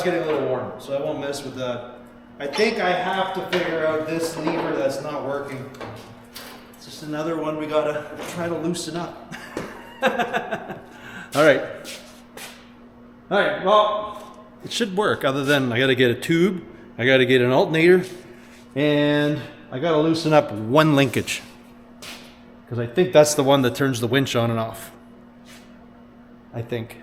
Getting a little warm, so I won't mess with that. I think I have to figure out this lever that's not working. It's just another one we gotta try to loosen up. All right, well, it should work, other than I gotta get a tube, I gotta get an alternator, and I gotta loosen up one linkage, because I think that's the one that turns the winch on and off. I think.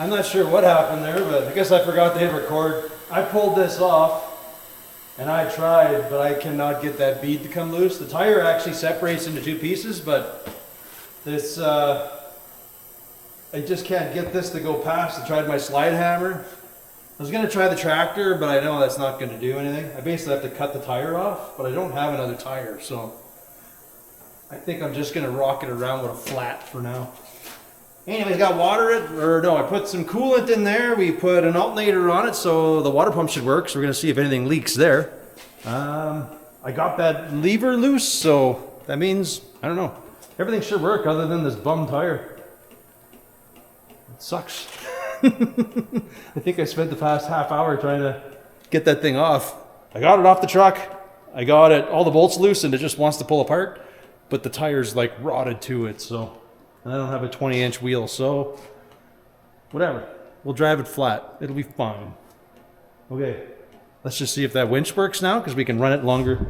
I'm not sure what happened there, but I guess I forgot to hit record. I pulled this off and I tried, but I cannot get that bead to come loose. The tire actually separates into two pieces, but this, I just can't get this to go past. I tried my slide hammer. I was gonna try the tractor, but I know that's not gonna do anything. I basically have to cut the tire off, but I don't have another tire, so I think I'm just gonna rock it around with a flat for now. Anyways, got water it, or no, I put some coolant in there. We put an alternator on it, so the water pump should work. So we're gonna see if anything leaks there. I got that lever loose, so that means, I don't know, everything should work other than this bum tire. It sucks. I think I spent the past half hour trying to get that thing off. I got it off the truck. I got it, all the bolts loose, and it just wants to pull apart, but the tire's like rotted to it, so. And I don't have a 20-inch wheel, so whatever. We'll drive it flat. It'll be fine. Okay, let's just see if that winch works now, because we can run it longer.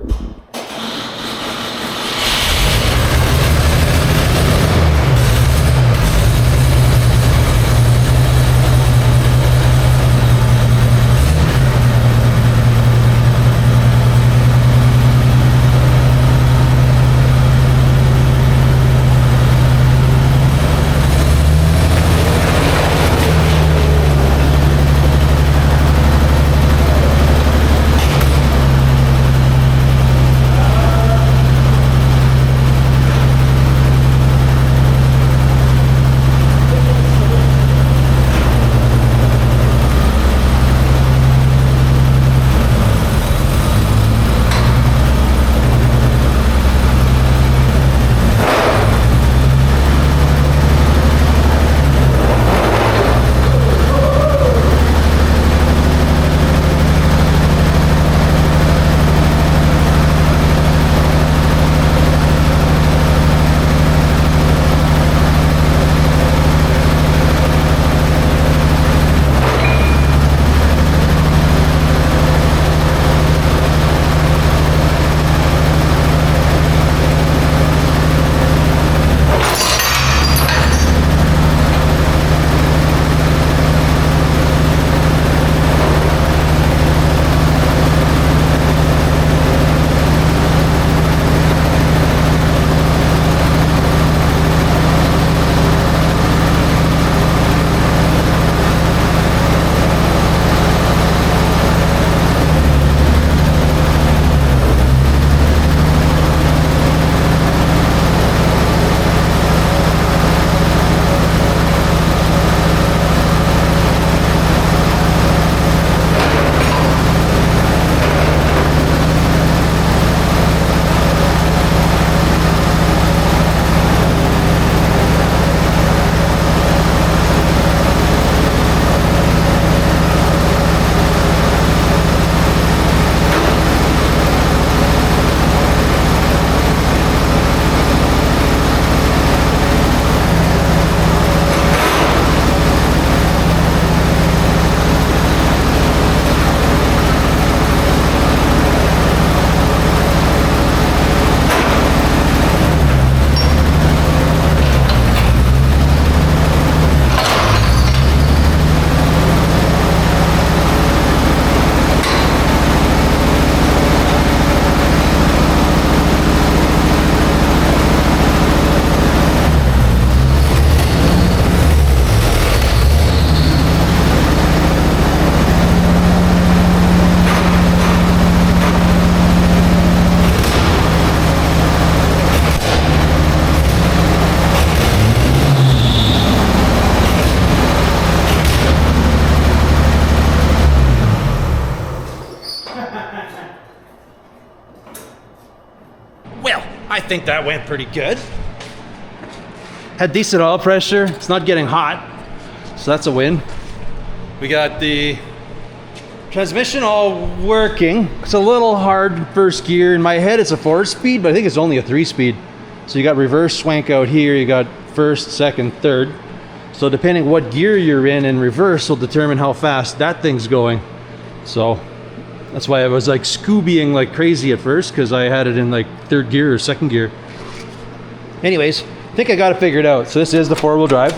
I think that went pretty good. Had decent oil pressure. It's not getting hot, so that's a win. We got the transmission all working. It's a little hard first gear. In my head it's a 4-speed, but I think it's only a 3-speed. So you got reverse swank out here, you got first, second, third. So depending what gear you're in reverse will determine how fast that thing's going. So that's why I was like Scoobying like crazy at first, because I had it in like third gear or second gear. Anyways, I think I got it figured out. So this is the 4-wheel drive.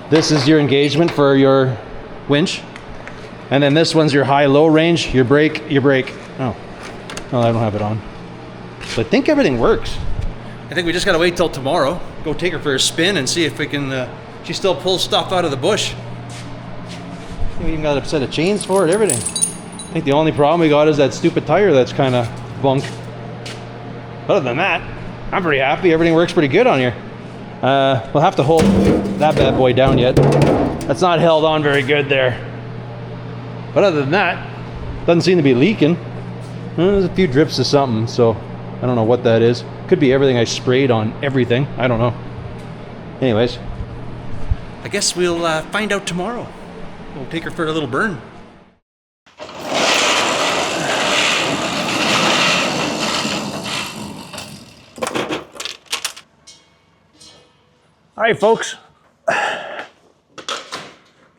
This is your engagement for your winch. And then this one's your high-low range, your brake, your brake. Oh, I don't have it on. So I think everything works. I think we just gotta wait till tomorrow. Go take her for a spin and see if we can, she still pulls stuff out of the bush. We even got a set of chains for it, everything. I think the only problem we got is that stupid tire that's kind of bunk. Other than that, I'm pretty happy. Everything works pretty good on here. We'll have to hold that bad boy down yet. That's not held on very good there. But other than that, doesn't seem to be leaking. There's a few drips of something, so I don't know what that is. Could be everything I sprayed on everything. I don't know. Anyways, I guess we'll find out tomorrow. We'll take her for a little burn. All right, folks.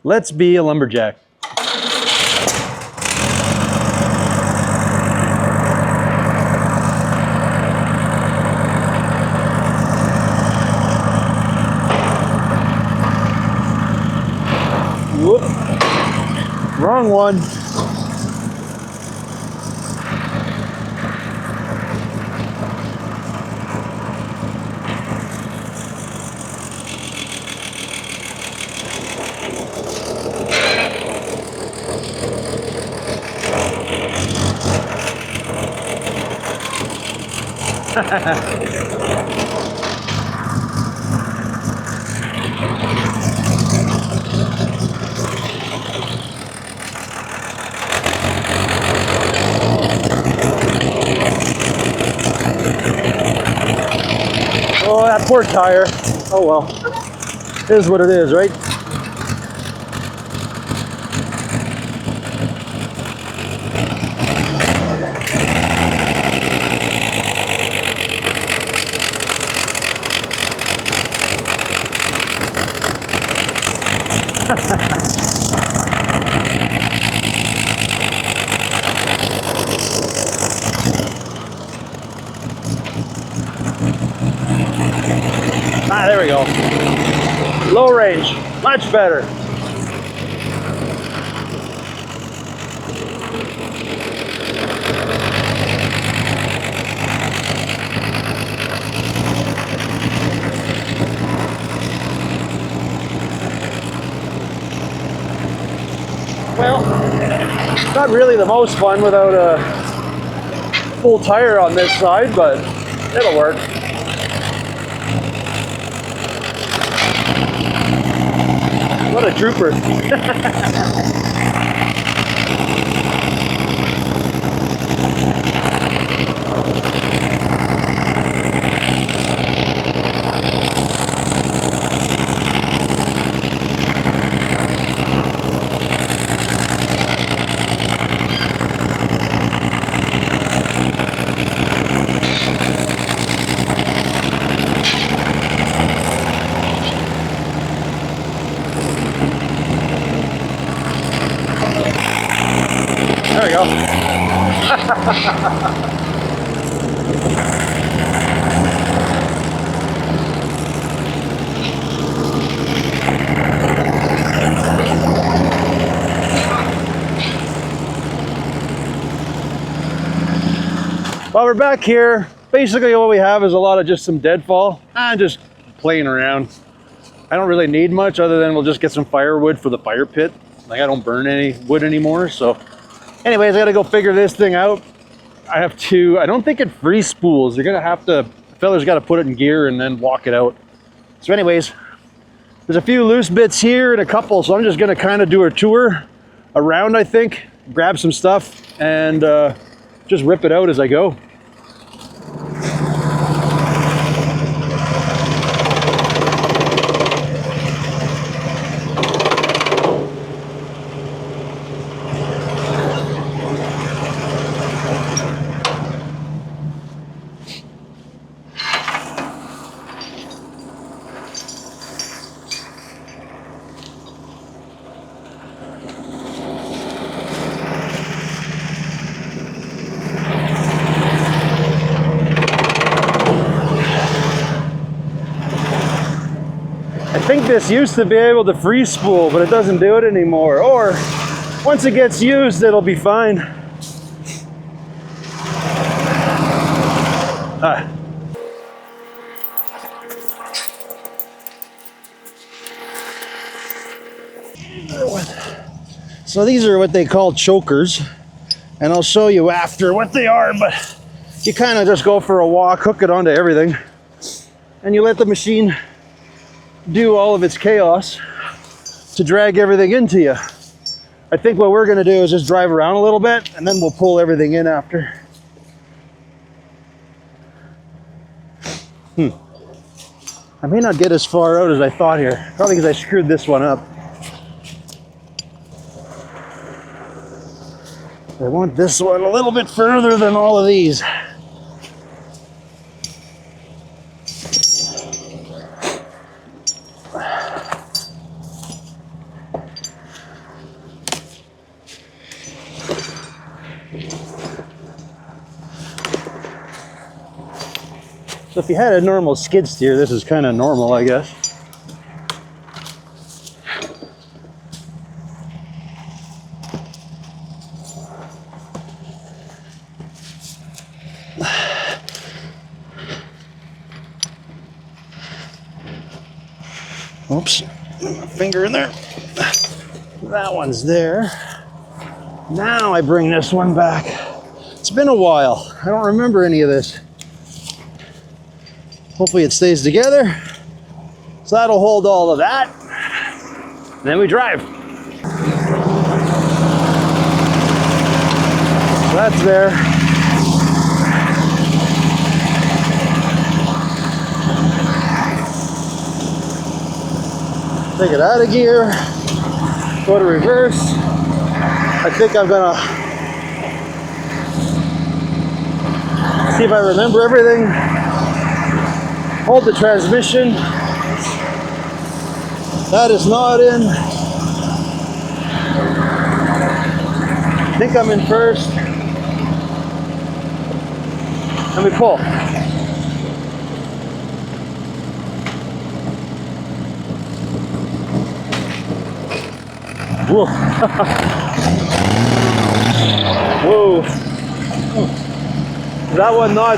Let's be a lumberjack. Whoop. Wrong one. Oh, that poor tire. Oh well. It is what it is, right? Ah, there we go. Low range, much better. Well, not really the most fun without a full tire on this side, but it'll work. What a trooper. There we go. Well, we're back here. Basically what we have is a lot of just some deadfall and just playing around. I don't really need much other than we'll just get some firewood for the fire pit. Like I don't burn any wood anymore, so anyways, I gotta go figure this thing out. I don't think it free spools. You're gonna have to, the fella's gotta put it in gear and then walk it out. So anyways, there's a few loose bits here and a couple, so I'm just gonna kind of do a tour around, I think, grab some stuff and just rip it out as I go. I think this used to be able to free spool, but it doesn't do it anymore. Or once it gets used, it'll be fine. So these are what they call chokers, and I'll show you after what they are, but you kind of just go for a walk, hook it onto everything, and you let the machine do all of its chaos to drag everything into you. I think what we're going to do is just drive around a little bit and then we'll pull everything in after. I may not get as far out as I thought here, probably because I screwed this one up. I want this one a little bit further than all of these. So if you had a normal skid steer, this is kind of normal, I guess. Oops, finger in there. That one's there. Now I bring this one back. It's been a while. I don't remember any of this. Hopefully it stays together. So that'll hold all of that. And then we drive. So that's there. Take it out of gear. Go to reverse. I think I'm gonna see if I remember everything. Hold the transmission. That is not in. I think I'm in first. Let me pull. Whoa. Whoa. That one not,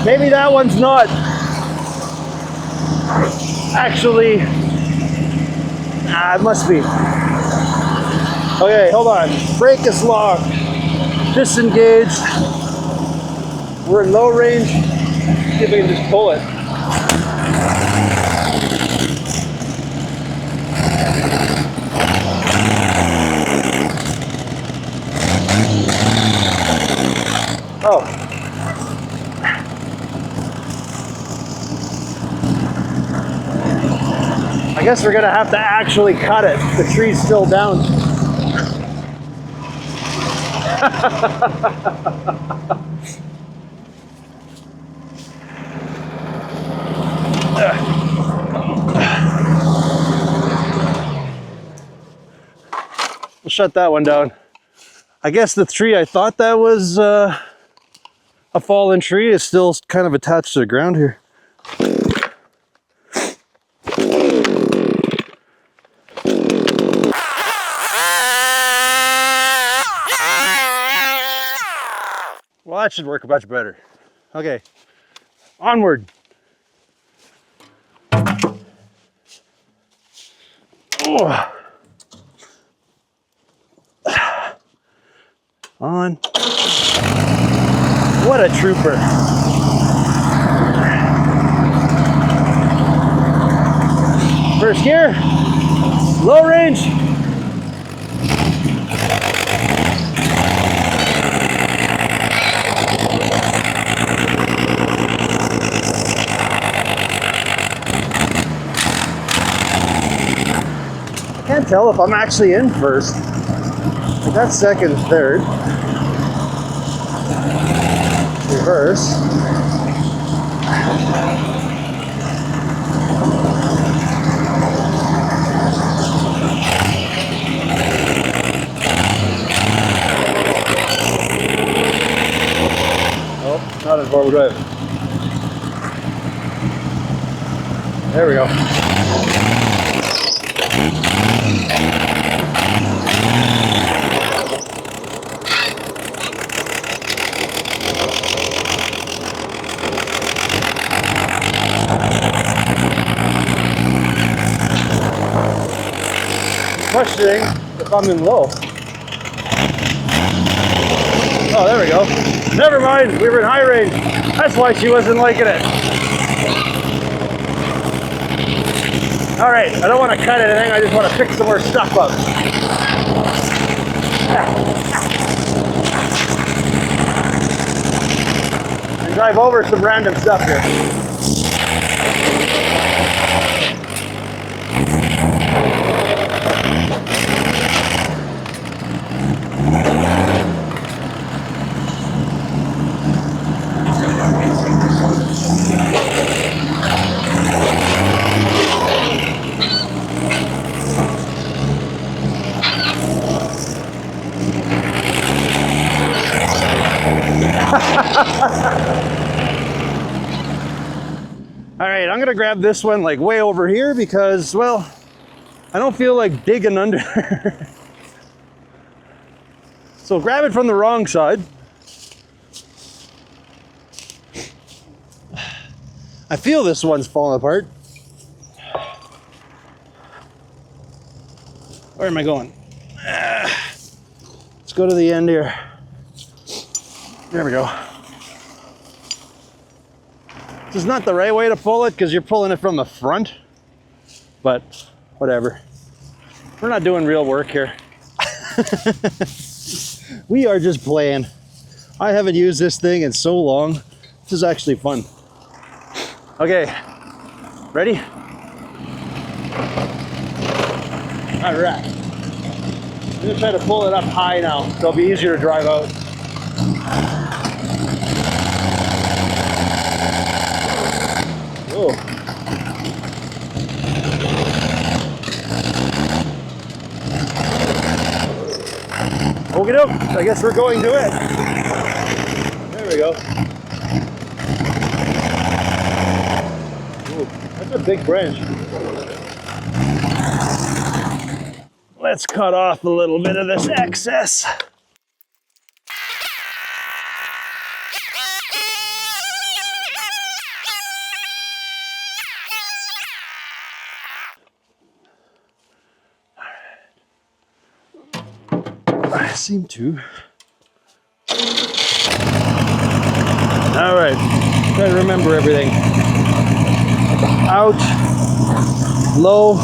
maybe that one's not actually, it must be. Okay, hold on. Brake is locked. Disengaged. We're in low range. See if we can just pull it. Oh. I guess we're gonna have to actually cut it. The tree's still down. We'll shut that one down. I guess the tree I thought that was a fallen tree is still kind of attached to the ground here. Well, that should work much better. Okay, onward. Oh. On. What a trooper. First gear, low range. I can't tell if I'm actually in first. I got second, third. Reverse. Oh, not as far we drive. There we go. Questioning if I'm in low. Oh, there we go. Never mind, we were in high range. That's why she wasn't liking it. All right, I don't want to cut anything. I just want to pick some more stuff up. And drive over some random stuff here. All right, I'm gonna grab this one like way over here because, well, I don't feel like digging under. So grab it from the wrong side. I feel this one's falling apart. Where am I going? Let's go to the end here. There we go. This is not the right way to pull it because you're pulling it from the front, but whatever. We're not doing real work here. We are just playing. I haven't used this thing in so long. This is actually fun. Okay, ready? All right. I'm gonna try to pull it up high now, so it'll be easier to drive out. Whoa. Okie doke, I guess we're going to it. There we go. Ooh, that's a big branch. Let's cut off a little bit of this excess. I seem to. All right, try to remember everything. Out, low,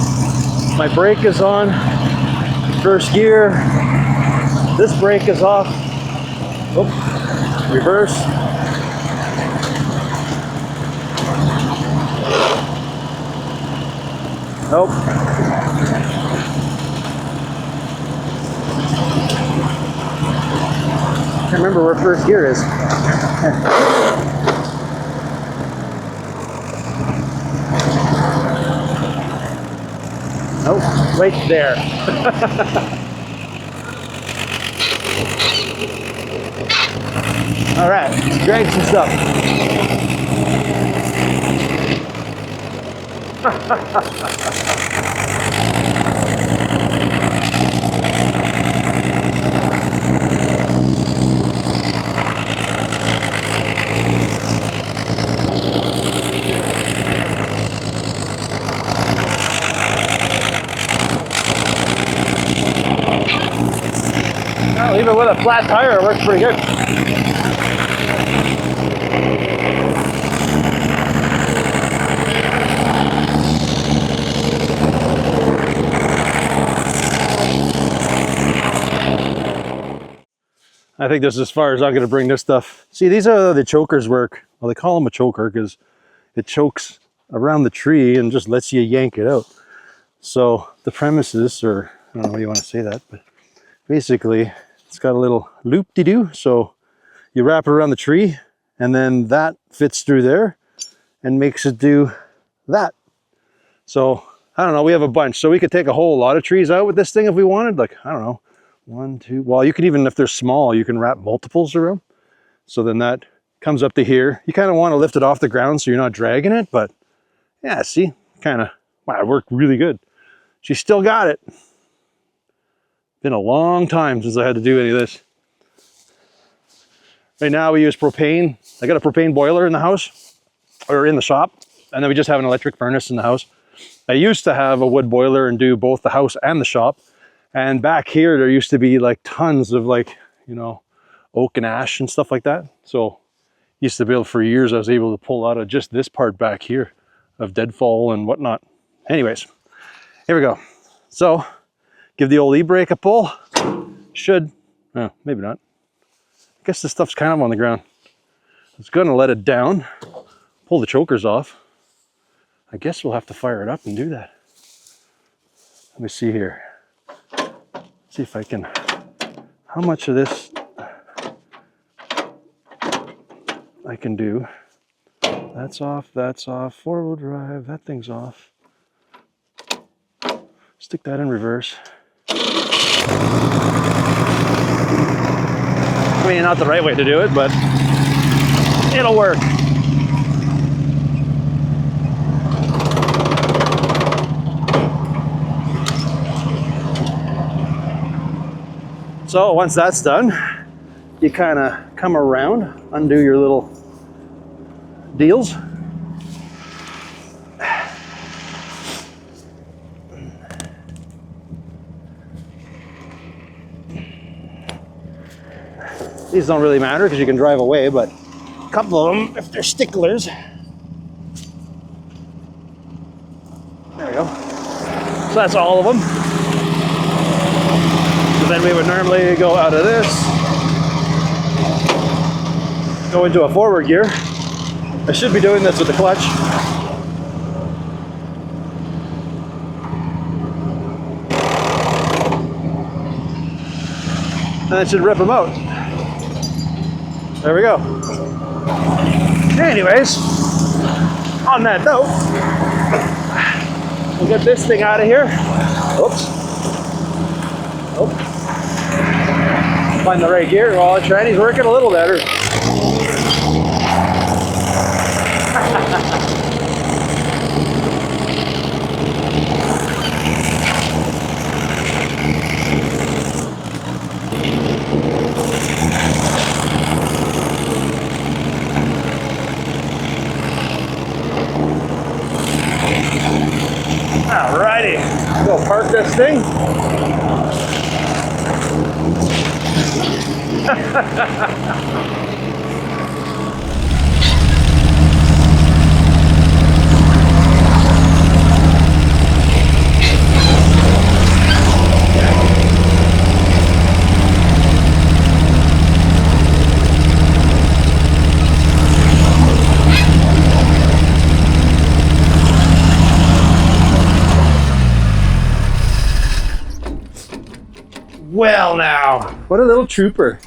my brake is on, first gear, this brake is off, oops, reverse. Nope. Can't remember where first gear is. Nope, right there. All right, let's drag some stuff. Even with a flat tire, it works pretty good. I think this is as far as I'm going to bring this stuff. See, these are how the chokers work. Well, they call them a choker because it chokes around the tree and just lets you yank it out. So the premises, or I don't know how you want to say that, but basically it's got a little loop-de-doo. So you wrap it around the tree and then that fits through there and makes it do that. So I don't know, we have a bunch. So we could take a whole lot of trees out with this thing if we wanted. Like, I don't know, 1, 2, well, you could even, if they're small, you can wrap multiples around. So then that comes up to here. You kind of want to lift it off the ground so you're not dragging it, but yeah, see, kind of, wow, it worked really good. She still got it. Been a long time since I had to do any of this. Right now we use propane. I got a propane boiler in the house, or in the shop, and then we just have an electric furnace in the house. I used to have a wood boiler and do both the house and the shop. And back here, there used to be like tons of like, you know, oak and ash and stuff like that. So used to be able, for years, I was able to pull out of just this part back here of deadfall and whatnot. Anyways, here we go. So give the old e-brake a pull. Should, oh, maybe not. I guess this stuff's kind of on the ground. I was gonna let it down, pull the chokers off. I guess we'll have to fire it up and do that. Let me see here. See if I can, how much of this I can do. That's off, 4-wheel drive, that thing's off. Stick that in reverse. I mean, not the right way to do it, but it'll work. So once that's done, you kind of come around, undo your little deals, These don't really matter because you can drive away, but a couple of them, if they're sticklers. There we go. So that's all of them. So then we would normally go out of this, go into a forward gear. I should be doing this with the clutch. And that should rip them out. There we go. Anyways, on that note, we'll get this thing out of here. Oops. Oh. Find the right gear. Well, the tranny's working a little better. Alrighty, go park this thing. Well now, what a little trooper.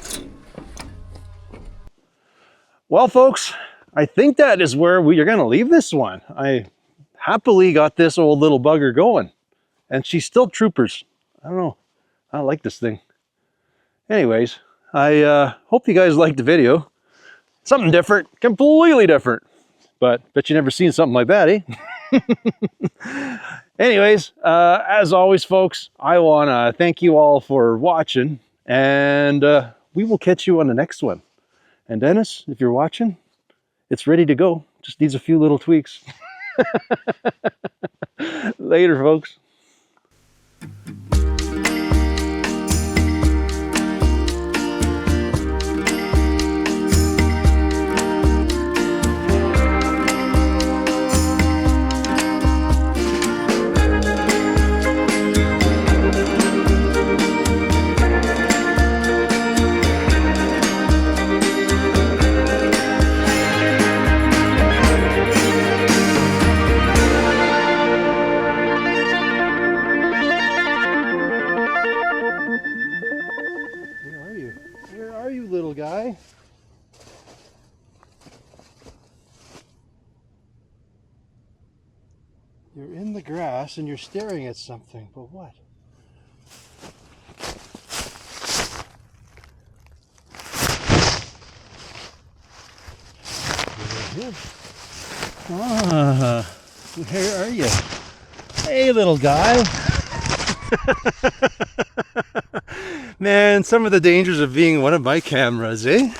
Well folks, I think that is where we are going to leave this one. I happily got this old little bugger going and she's still troopers. I don't know, I like this thing. Anyways, I hope you guys liked the video. Something different, completely different, but bet you never seen something like that, eh? Anyways, as always, folks, I want to thank you all for watching, and we will catch you on the next one. And Dennis, if you're watching, it's ready to go. Just needs a few little tweaks. Later, folks. Little guy. You're in the grass and you're staring at something, but what? Ah, where are you? Hey, little guy. Man, some of the dangers of being one of my cameras, eh?